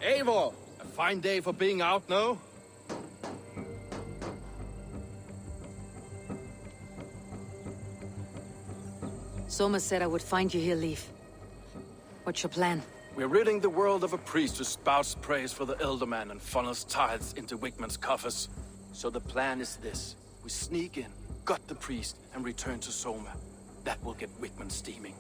Eivor! A fine day for being out, no? Soma said I would find you here, Leif. What's your plan? We're ridding the world of a priest who spouts praise for the Elderman and funnels tithes into Wigman's coffers. So the plan is this. We sneak in, gut the priest, and return to Soma. That will get Wigman steaming.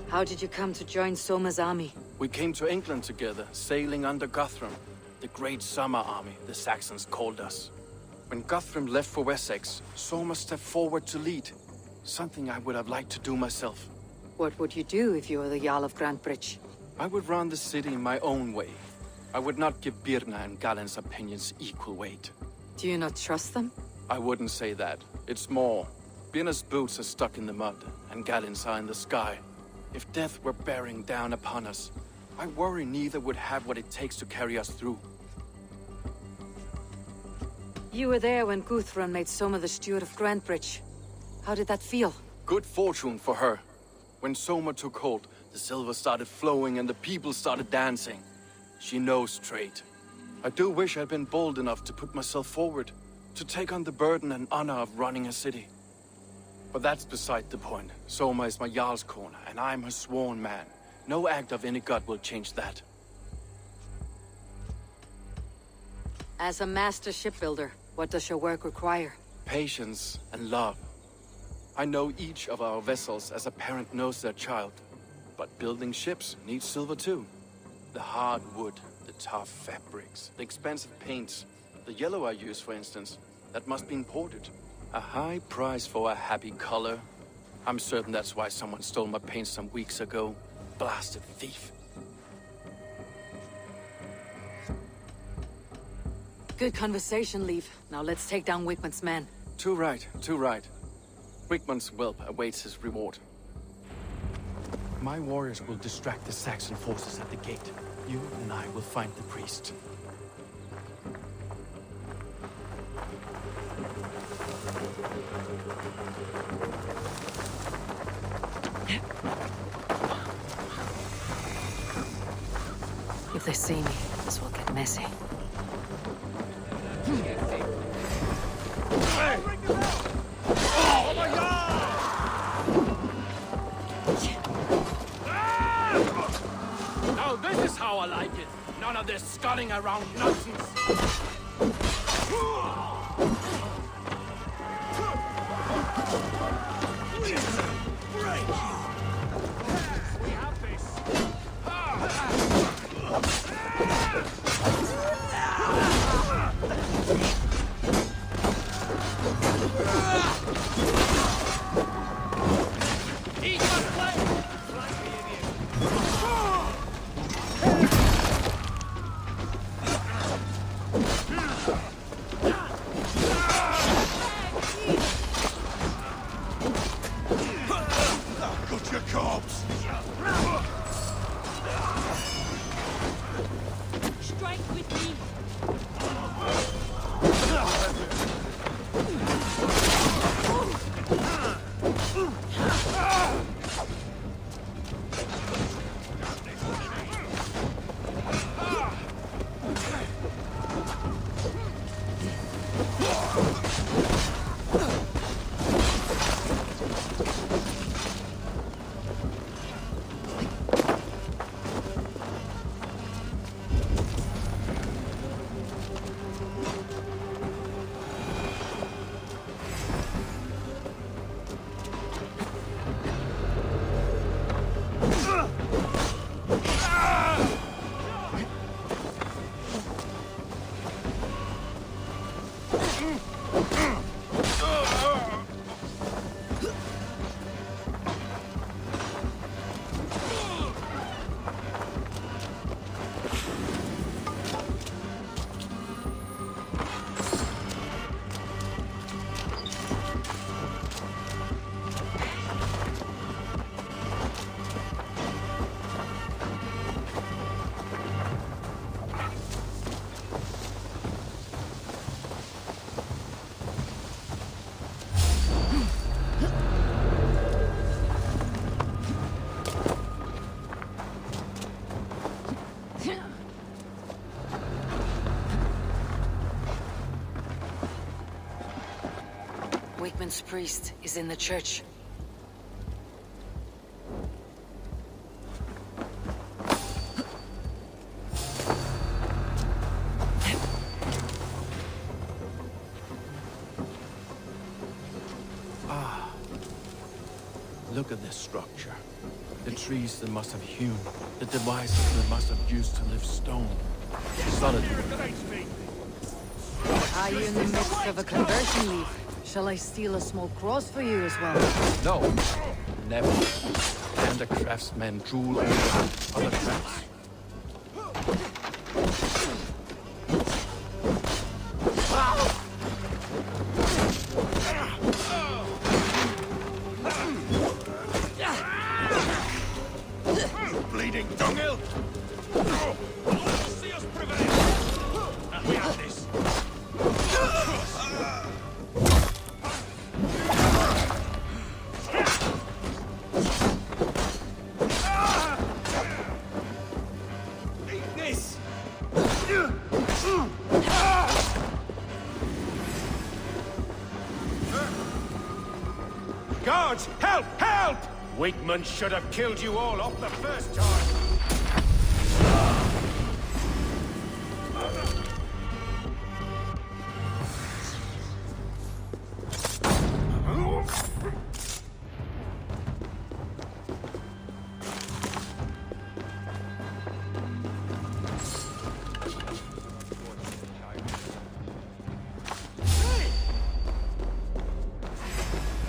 How did you come to join Soma's army? We came to England together, sailing under Guthrum. The Great Summer Army, the Saxons called us. When Guthrum left for Wessex, Soma stepped forward to lead. Something I would have liked to do myself. What would you do if you were the Jarl of Grantebridge? I would run the city in my own way. I would not give Birna and Galen's opinions equal weight. Do you not trust them? I wouldn't say that. It's more. Birna's boots are stuck in the mud, and Galen's are in the sky. If death were bearing down upon us, I worry neither would have what it takes to carry us through. You were there when Guthrum made Soma the steward of Grantebridge. How did that feel? Good fortune for her. When Soma took hold, the silver started flowing and the people started dancing. She knows trade. I do wish I'd been bold enough to put myself forward, to take on the burden and honor of running a city. But that's beside the point. Soma is my Jarl's corner, and I'm her sworn man. No act of any god will change that. As a master shipbuilder, what does your work require? Patience and love. I know each of our vessels as a parent knows their child. But building ships needs silver too. The hard wood, the tough fabrics, the expensive paints. The yellow I use, for instance, that must be imported. A high price for a happy color. I'm certain that's why someone stole my paint some weeks ago. Blasted thief. Good conversation, Leif. Now let's take down Wigman's men. Too right, too right. Wigman's whelp awaits his reward. My warriors will distract the Saxon forces at the gate. You and I will find the priest. If they see me, this will get messy. Now this is how I like it. None of this sculling around nonsense. We have this. Eat my flame! Got your corpse! Strike with me. Raven's priest is in the church. Look at this structure. The trees they must have hewn, the devices they must have used to lift stone. Solid. Are you in the midst of a conversion leaf? Shall I steal a small cross for you as well? No, never. And the craftsmen drool over other crafts. Bleeding dunghill! See us prevail! We have this! Eat this! Guards, help! Help! Wakeman should have killed you all off the first time.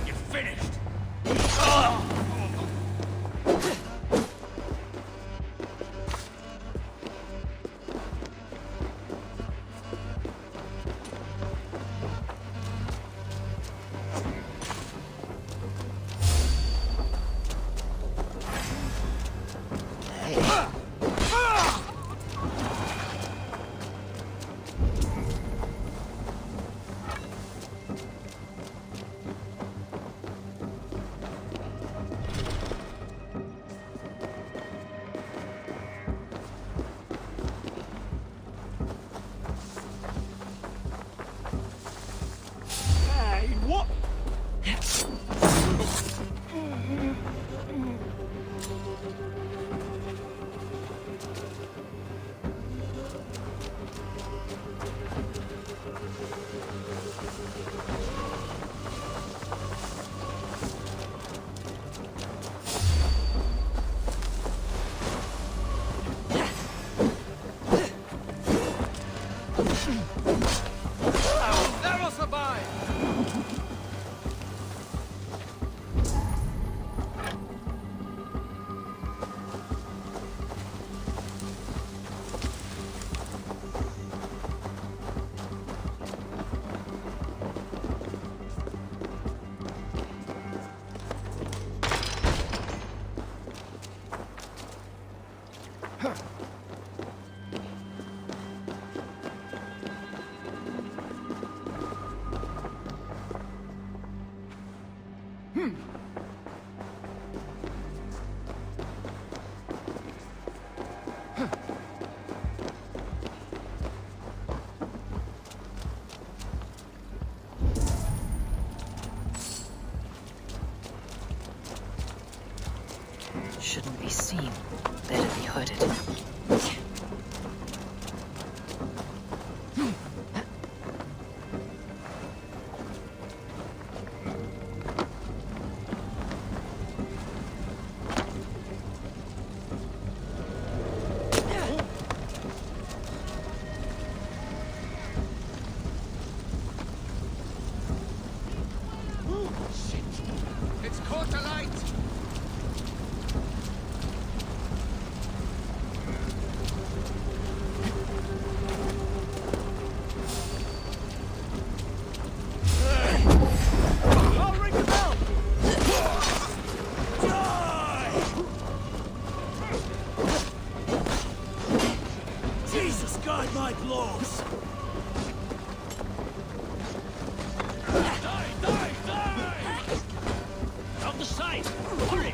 You're finished. Hey, what? Never survive! Shouldn't be seen. Better be hooded. It's caught alight! I'll ring the bell! Jesus, guide my blows! Die! Die! Die! Out the sight! Hurry!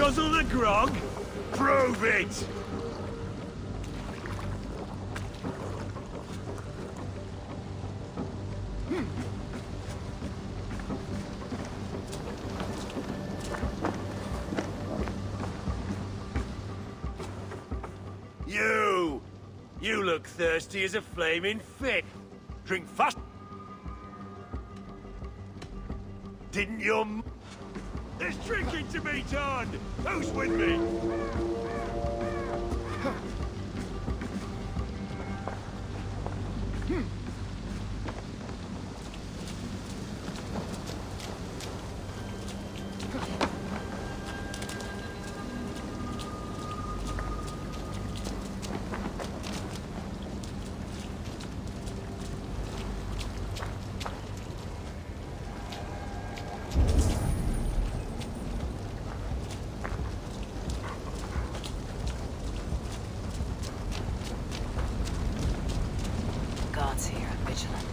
guzzle the grog? Prove it! You look thirsty as a flaming fit. Drink fast. Didn't your There's drinking to be done! Who's with me? God's here, vigilant.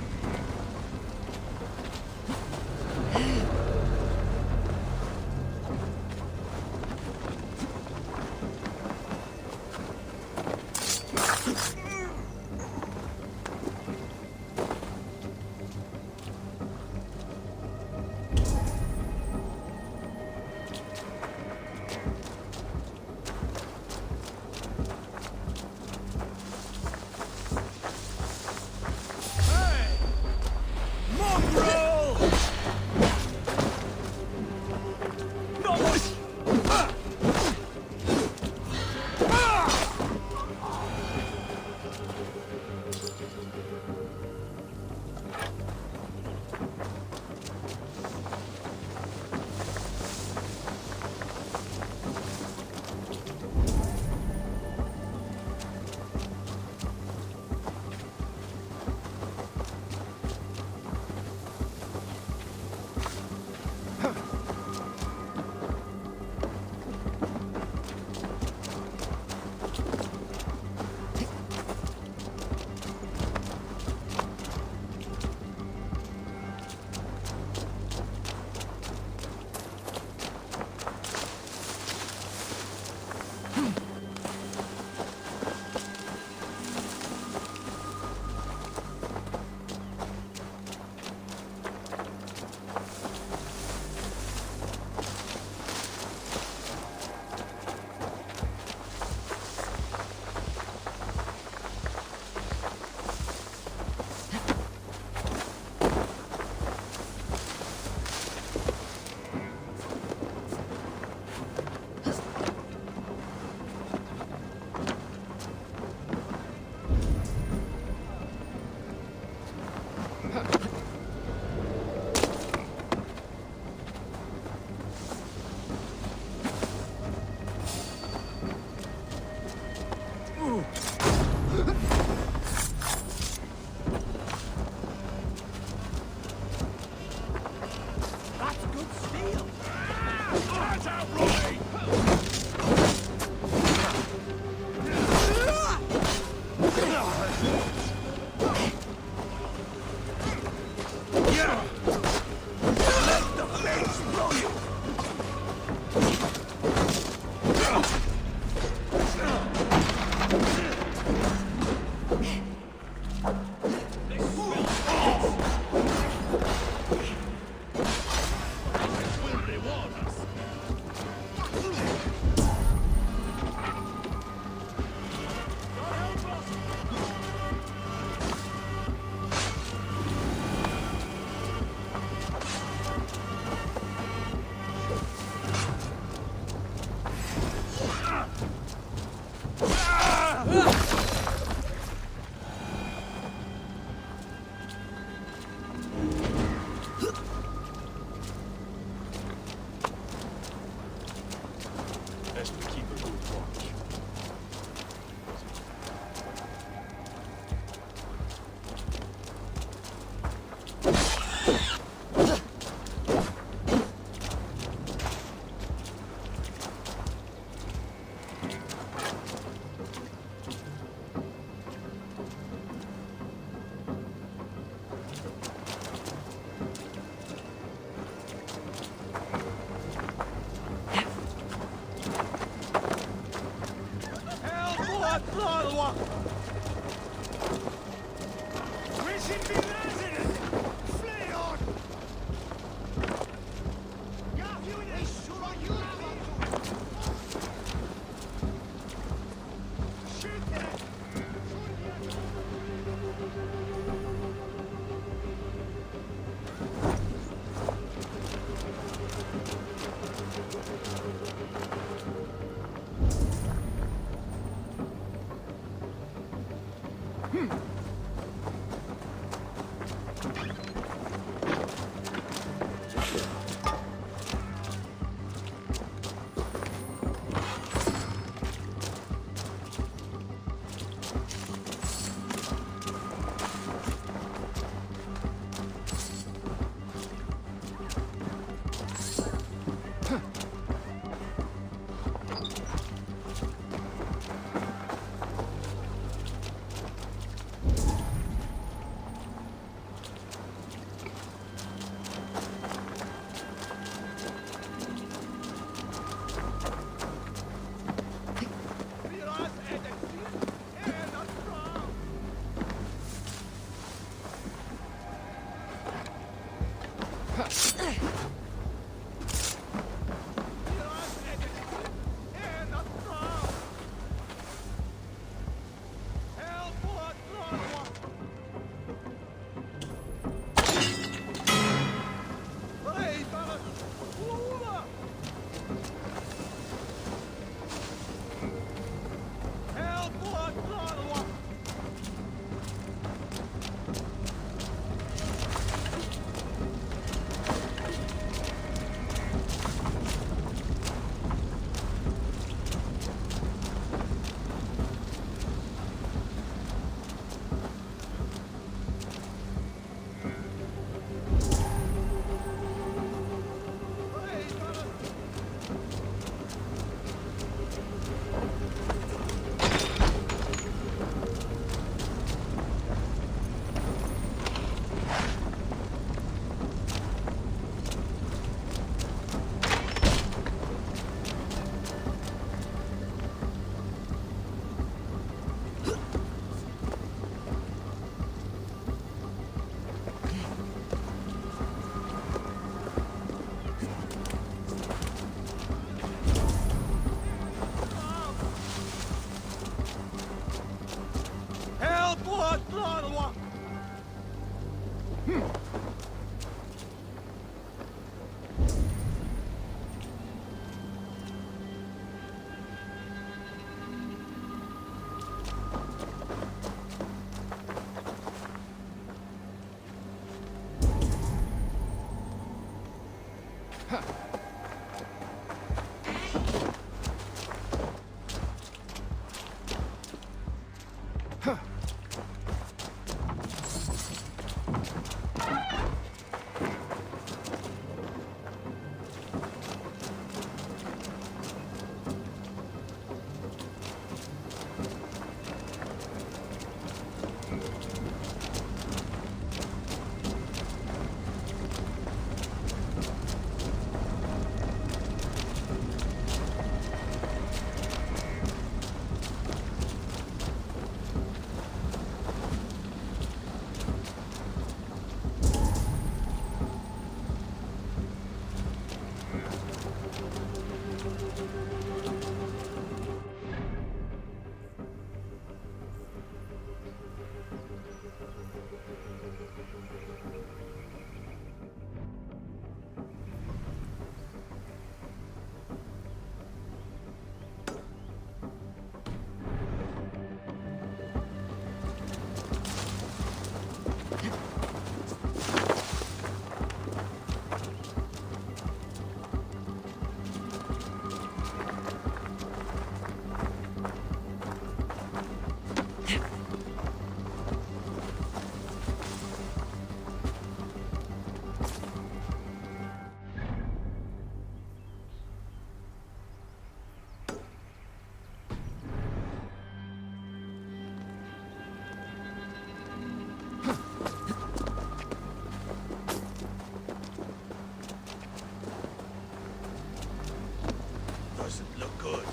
Doesn't look good.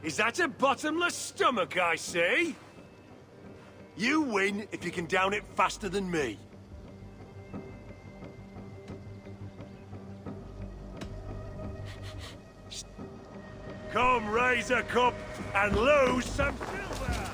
Is that a bottomless stomach I see? You win if you can down it faster than me. Come, raise a cup and lose some silver!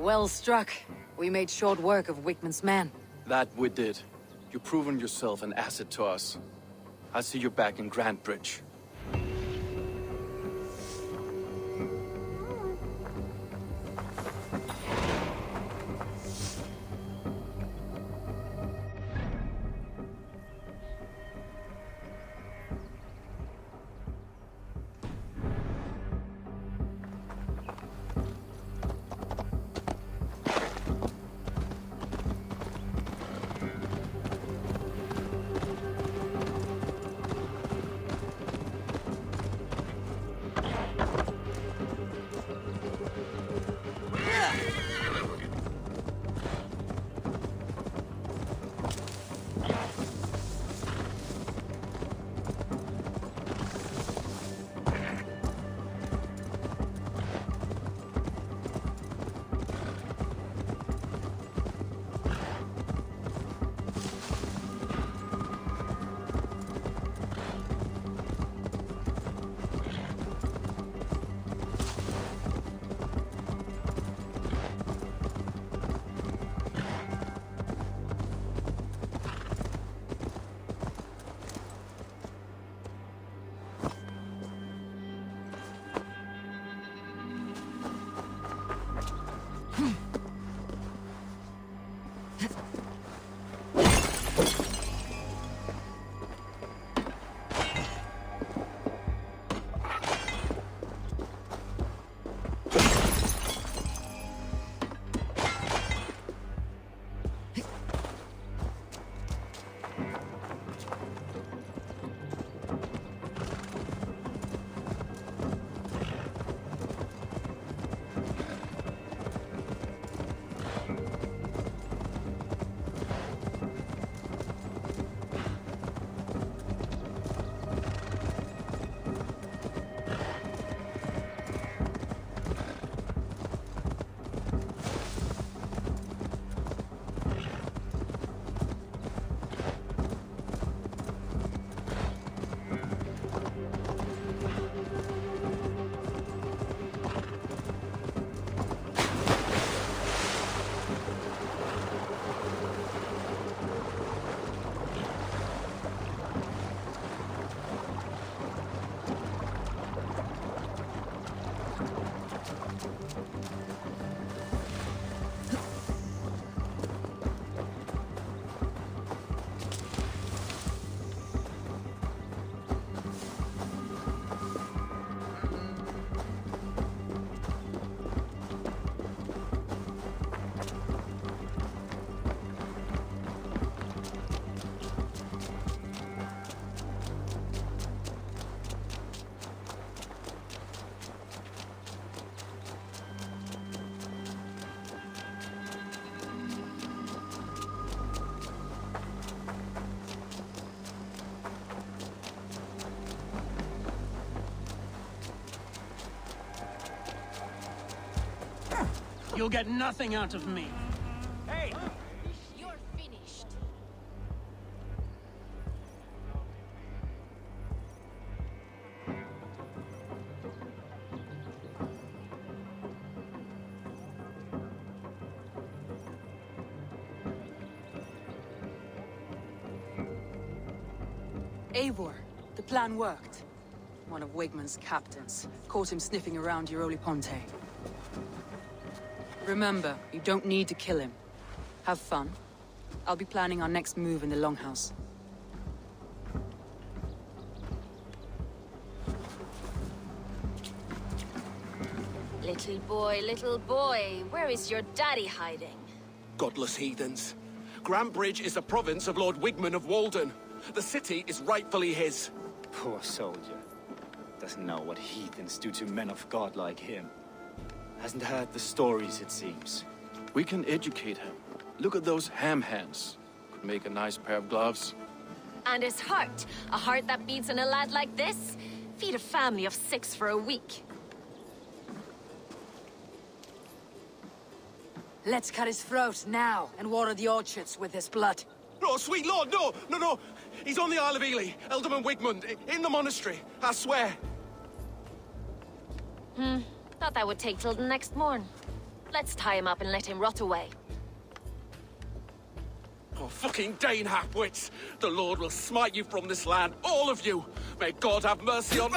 Well struck. We made short work of Wickman's men. That we did. You've proven yourself an asset to us. I'll see you back in Grantbridge. You'll get nothing out of me. Hey! You're finished. Eivor, the plan worked. One of Wigmund's captains caught him sniffing around Euroli Ponte. Remember, you don't need to kill him. Have fun. I'll be planning our next move in the Longhouse. Little boy, where is your daddy hiding? Godless heathens. Grantbridge is a province of Lord Wigmund of Walden. The city is rightfully his. Poor soldier. Doesn't know what heathens do to men of God like him. Hasn't heard the stories, it seems. We can educate him. Look at those ham hands. Could make a nice pair of gloves. And his heart. A heart that beats in a lad like this? Feed a family of 6 for a week. Let's cut his throat now and water the orchards with his blood. No, sweet lord, no, no, no. He's on the Isle of Ely, Ealdorman Wigmund, in the monastery, I swear. Thought that would take till the next morn. Let's tie him up and let him rot away. Oh, fucking Dane Hapwits! The Lord will smite you from this land, all of you! May God have mercy on...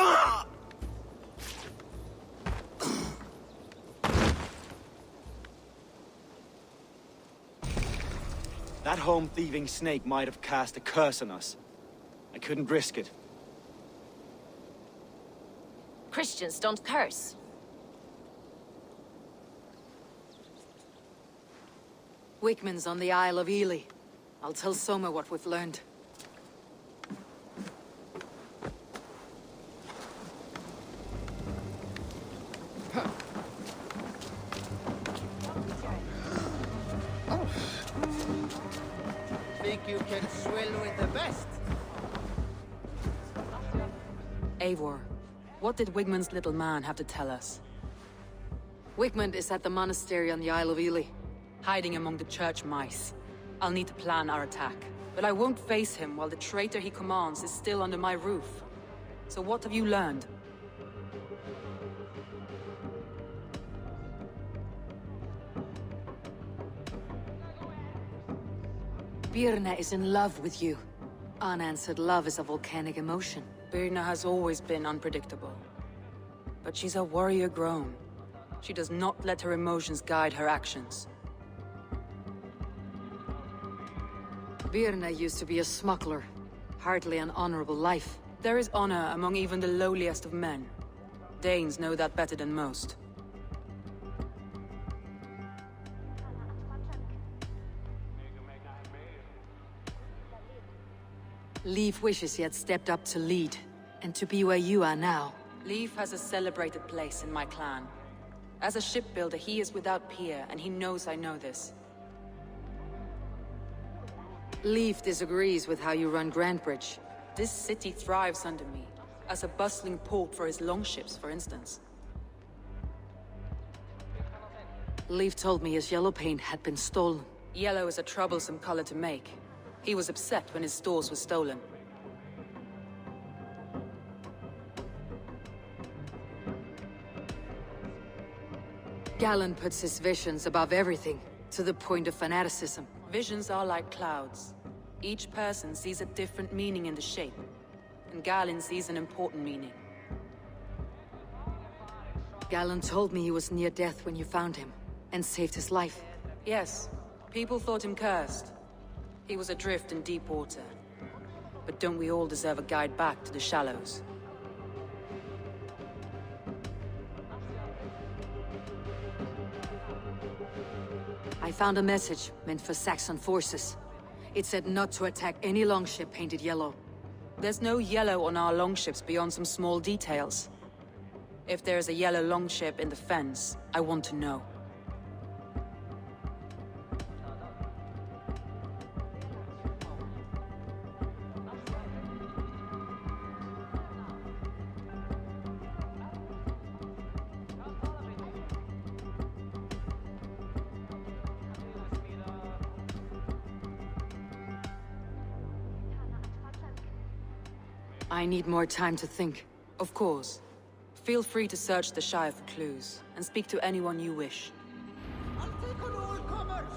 That home-thieving snake might have cast a curse on us. I couldn't risk it. Christians don't curse. Wigmund's on the Isle of Ely. I'll tell Soma what we've learned. Think you can swill with the best? Eivor, what did Wigmund's little man have to tell us? Wigmund is at the monastery on the Isle of Ely. Hiding among the church mice. I'll need to plan our attack. But I won't face him while the traitor he commands is still under my roof. So what have you learned? Birna is in love with you. Unanswered love is a volcanic emotion. Birna has always been unpredictable. But she's a warrior grown. She does not let her emotions guide her actions. Birna used to be a smuggler. Hardly an honorable life. There is honor among even the lowliest of men. Danes know that better than most. Leif wishes he had stepped up to lead, and to be where you are now. Leif has a celebrated place in my clan. As a shipbuilder, he is without peer, and he knows I know this. Leif disagrees with how you run Grantbridge. This city thrives under me, as a bustling port for his longships, for instance. Leif told me his yellow paint had been stolen. Yellow is a troublesome color to make. He was upset when his stores were stolen. Galen puts his visions above everything, to the point of fanaticism. Visions are like clouds. Each person sees a different meaning in the shape, and Galen sees an important meaning. Galen told me he was near death when you found him, and saved his life. Yes, people thought him cursed. He was adrift in deep water. But don't we all deserve a guide back to the shallows? I found a message meant for Saxon forces. It said not to attack any longship painted yellow. There's no yellow on our longships beyond some small details. If there's a yellow longship in the fens, I want to know. I need more time to think. Of course. Feel free to search the Shire for clues, and speak to anyone you wish. I'll take on all comers!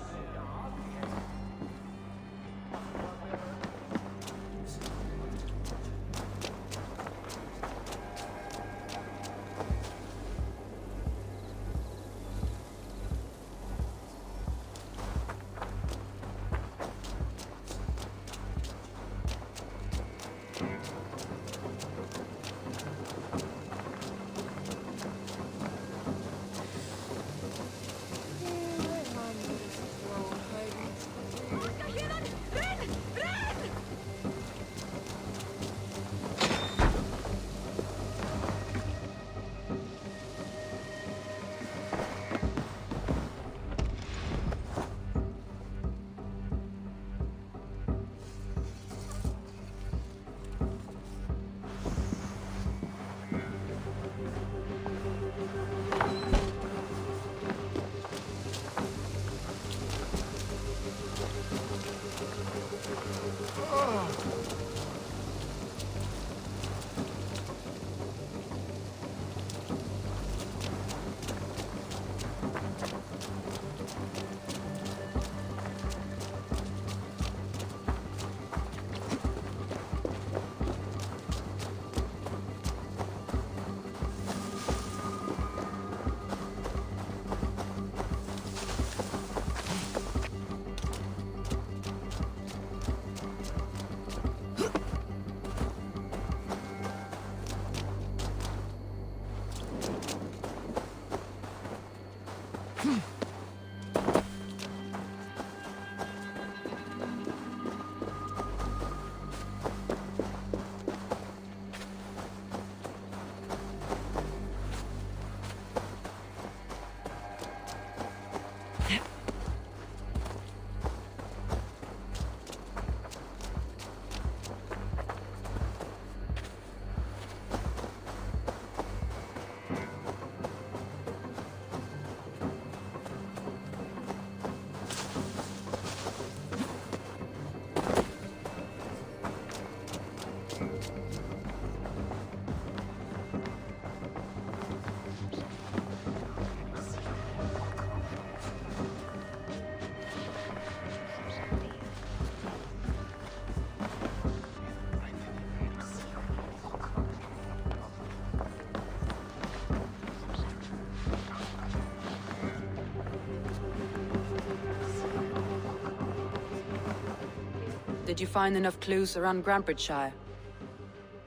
Did you find enough clues around Grantbridgeshire?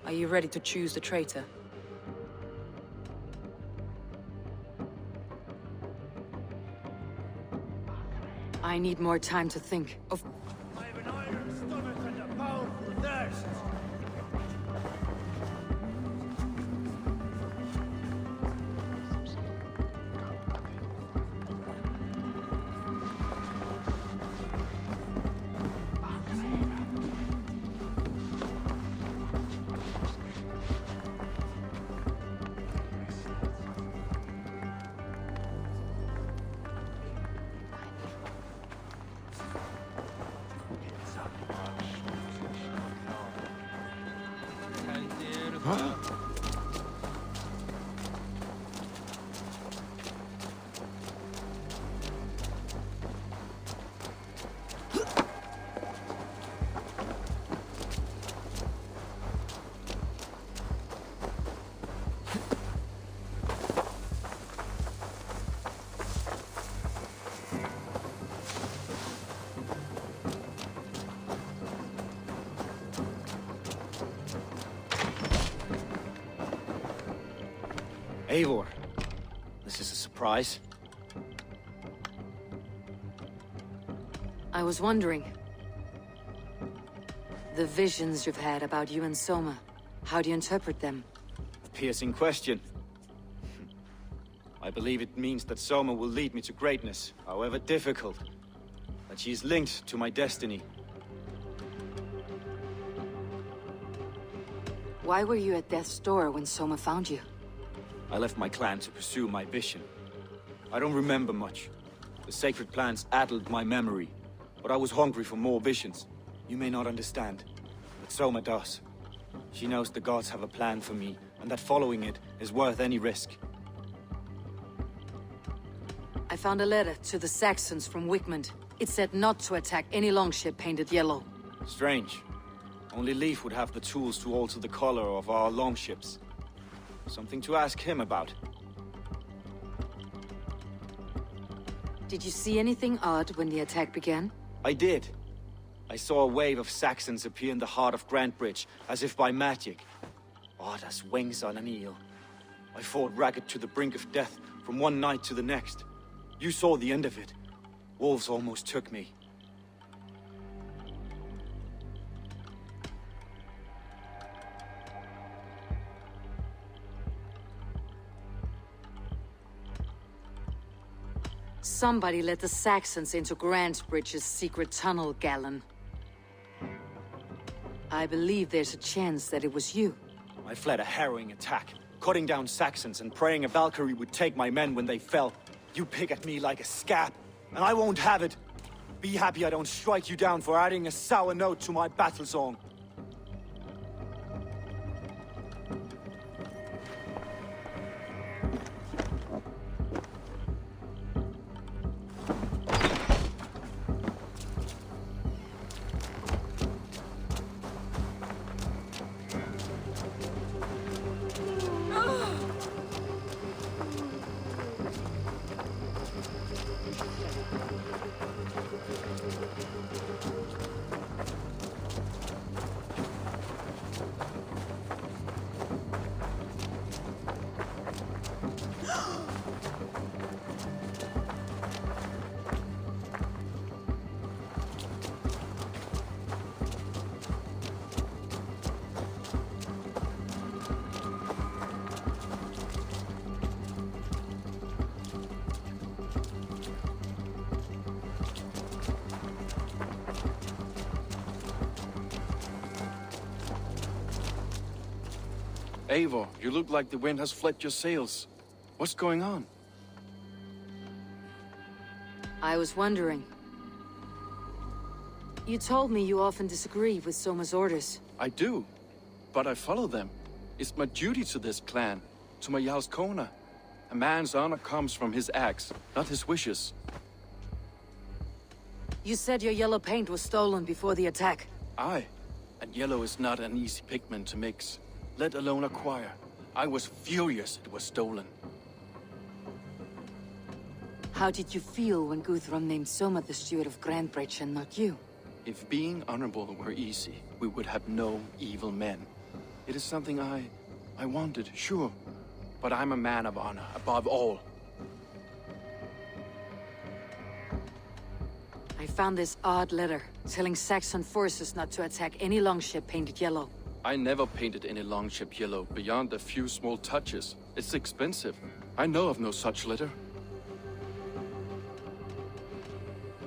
Are you ready to choose the traitor? I need more time to think. I've an iron stomach and a powerful thirst! Eivor, this is a surprise. I was wondering. The visions you've had about you and Soma, how do you interpret them? A piercing question. I believe it means that Soma will lead me to greatness, however difficult. That she is linked to my destiny. Why were you at death's door when Soma found you? I left my clan to pursue my vision. I don't remember much. The sacred plants addled my memory, but I was hungry for more visions. You may not understand, but Soma does. She knows the gods have a plan for me, and that following it is worth any risk. I found a letter to the Saxons from Wickmund. It said not to attack any longship painted yellow. Strange. Only Leif would have the tools to alter the color of our longships. Something to ask him about. Did you see anything odd when the attack began? I did. I saw a wave of Saxons appear in the heart of Grantbridge, as if by magic. Odd as wings on an eel. I fought ragged to the brink of death, from one night to the next. You saw the end of it. Wolves almost took me. Somebody let the Saxons into Grantbridge's secret tunnel, Galen. I believe there's a chance that it was you. I fled a harrowing attack, cutting down Saxons and praying a Valkyrie would take my men when they fell. You pick at me like a scab, and I won't have it. Be happy I don't strike you down for adding a sour note to my battle song. Eivor, you look like the wind has fled your sails. What's going on? I was wondering. You told me you often disagree with Soma's orders. I do, but I follow them. It's my duty to this clan, to my Jarl's Kona. A man's honor comes from his acts, not his wishes. You said your yellow paint was stolen before the attack. Aye, and yellow is not an easy pigment to mix, let alone acquire. I was furious it was stolen. How did you feel when Guthrum named Soma the steward of Grantbridge and not you? If being honorable were easy, we would have no evil men. It is something I wanted, sure. But I'm a man of honor, above all. I found this odd letter, telling Saxon forces not to attack any longship painted yellow. I never painted any longship yellow beyond a few small touches. It's expensive. I know of no such letter.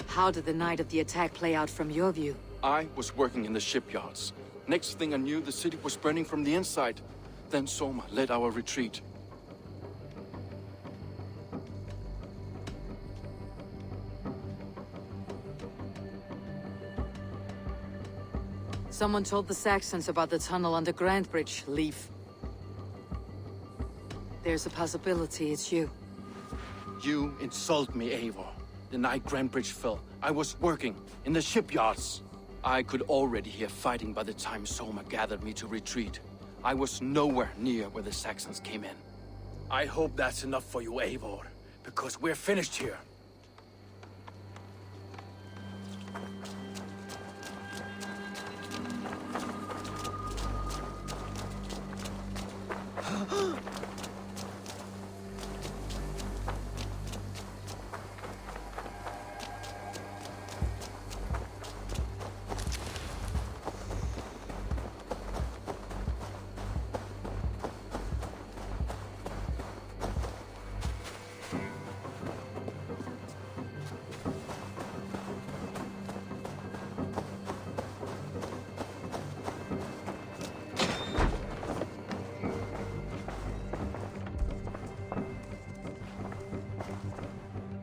How did the night of the attack play out from your view? I was working in the shipyards. Next thing I knew, the city was burning from the inside. Then Soma led our retreat. Someone told the Saxons about the tunnel under Grantbridge, Leif. There's a possibility it's you. You insult me, Eivor. The night Grantbridge fell, I was working in the shipyards. I could already hear fighting by the time Soma gathered me to retreat. I was nowhere near where the Saxons came in. I hope that's enough for you, Eivor, because we're finished here.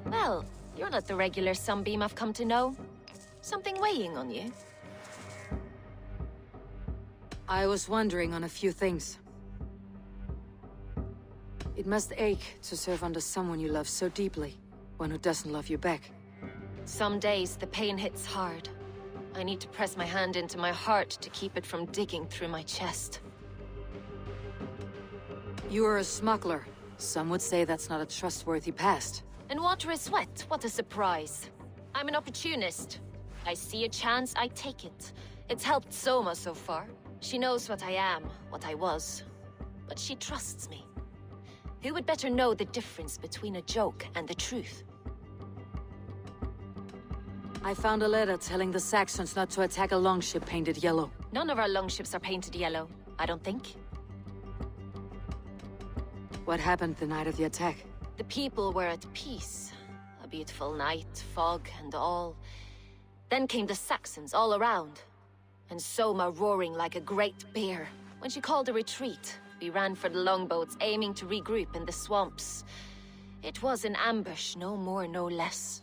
Well, you're not the regular sunbeam I've come to know. Something weighing on you. I was wondering on a few things. It must ache to serve under someone you love so deeply, one who doesn't love you back. Some days the pain hits hard. I need to press my hand into my heart to keep it from digging through my chest. You are a smuggler. Some would say that's not a trustworthy past. And water is wet, what a surprise. I'm an opportunist. I see a chance, I take it. It's helped Soma so far. She knows what I am, what I was. But she trusts me. Who would better know the difference between a joke and the truth? I found a letter telling the Saxons not to attack a longship painted yellow. None of our longships are painted yellow, I don't think. What happened the night of the attack? The people were at peace. A beautiful night, fog and all. Then came the Saxons all around. And Soma roaring like a great bear. When she called a retreat, we ran for the longboats, aiming to regroup in the swamps. It was an ambush, no more, no less.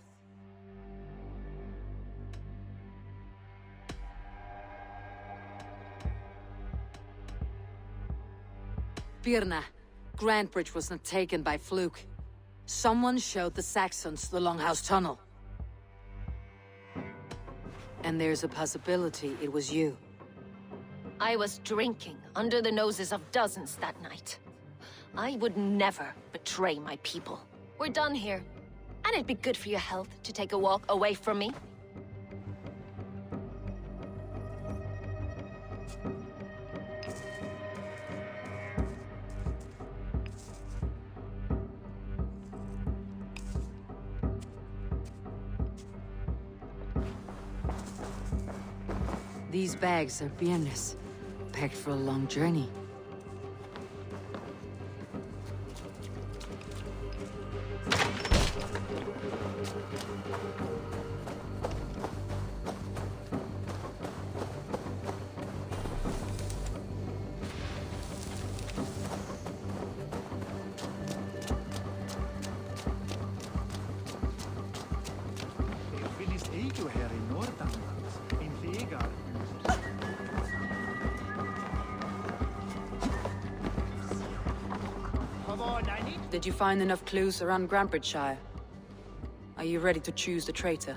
Birna, Grantbridge was not taken by fluke. Someone showed the Saxons the Longhouse Tunnel. And there's a possibility it was you. I was drinking under the noses of dozens that night. I would never betray my people. We're done here. And it'd be good for your health to take a walk away from me. These bags are Birna's, packed for a long journey. Did you find enough clues around Grantbridgeshire? Are you ready to choose the traitor?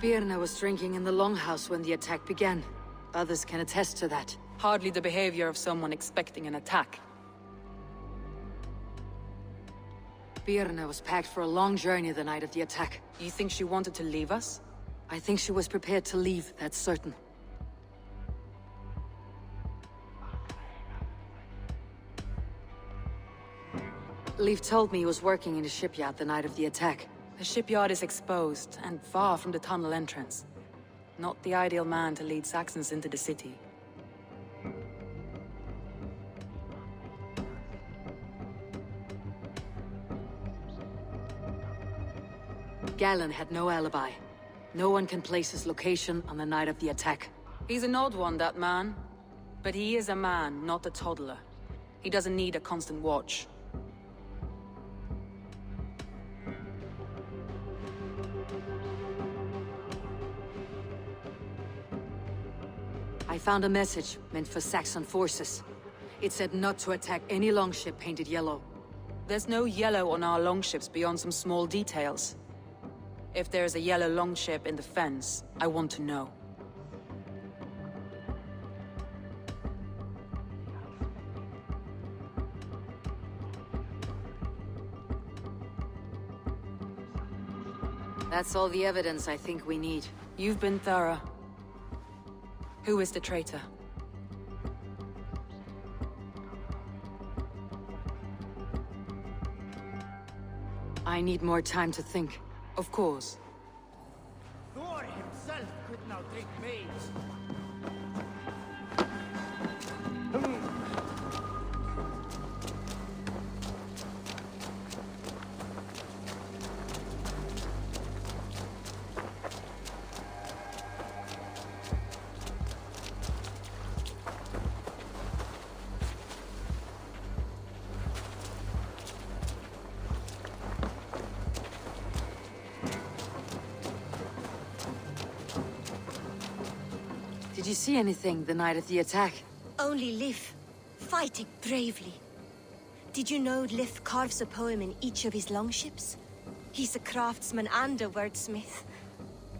Birna was drinking in the Longhouse when the attack began. Others can attest to that. Hardly the behavior of someone expecting an attack. Birna was packed for a long journey the night of the attack. You think she wanted to leave us? I think she was prepared to leave, that's certain. Leif told me he was working in a shipyard the night of the attack. The shipyard is exposed and far from the tunnel entrance. Not the ideal man to lead Saxons into the city. Galen had no alibi. No one can place his location on the night of the attack. He's an odd one, that man. But he is a man, not a toddler. He doesn't need a constant watch. I found a message meant for Saxon forces. It said not to attack any longship painted yellow. There's no yellow on our longships beyond some small details. If there's a yellow longship in the fence, I want to know. That's all the evidence I think we need. You've been thorough. Who is the traitor? I need more time to think. Of course. Thor himself could now drink maize. Did you see anything the night of the attack? Only Liv, fighting bravely. Did you know Liv carves a poem in each of his longships? He's a craftsman and a wordsmith.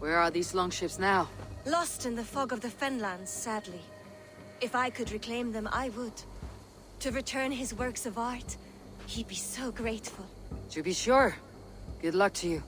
Where are these longships now? Lost in the fog of the Fenlands, sadly. If I could reclaim them, I would. To return his works of art, he'd be so grateful. To be sure. Good luck to you.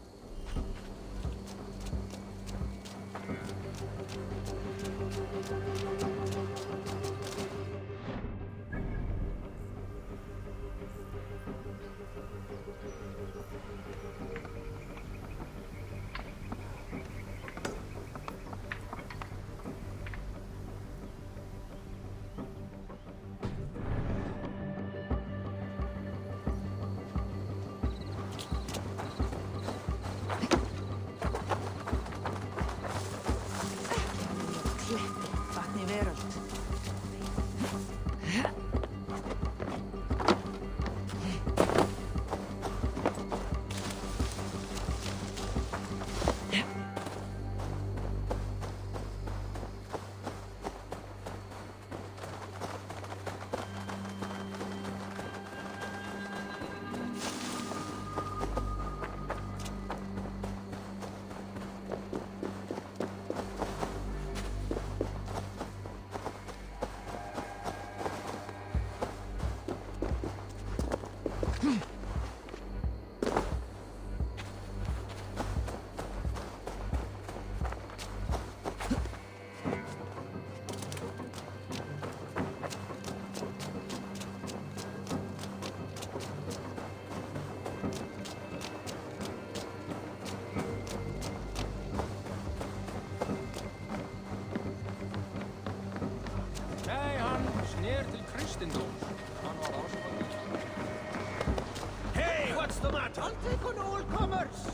Hey, what's the matter? I'll take on all comers.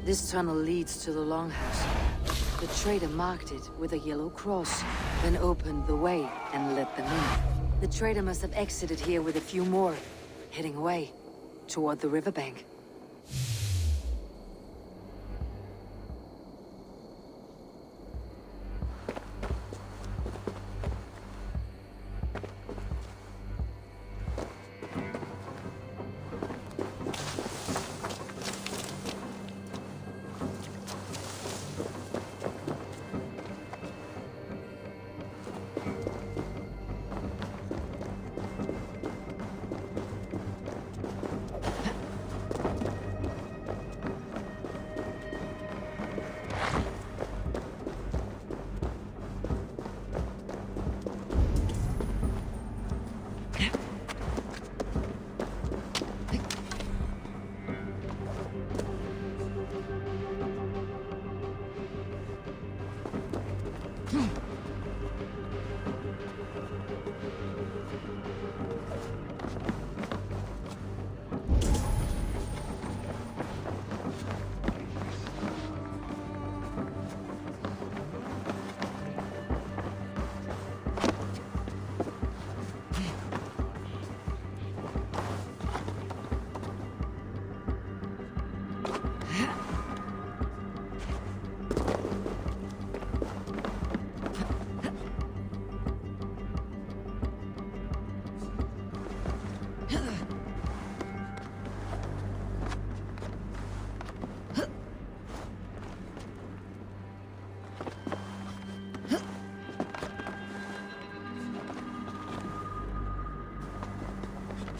This tunnel leads to the Longhouse. The trader marked it with a yellow cross, then opened the way and let them in. The trader must have exited here with a few more, heading away toward the riverbank.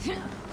Huh?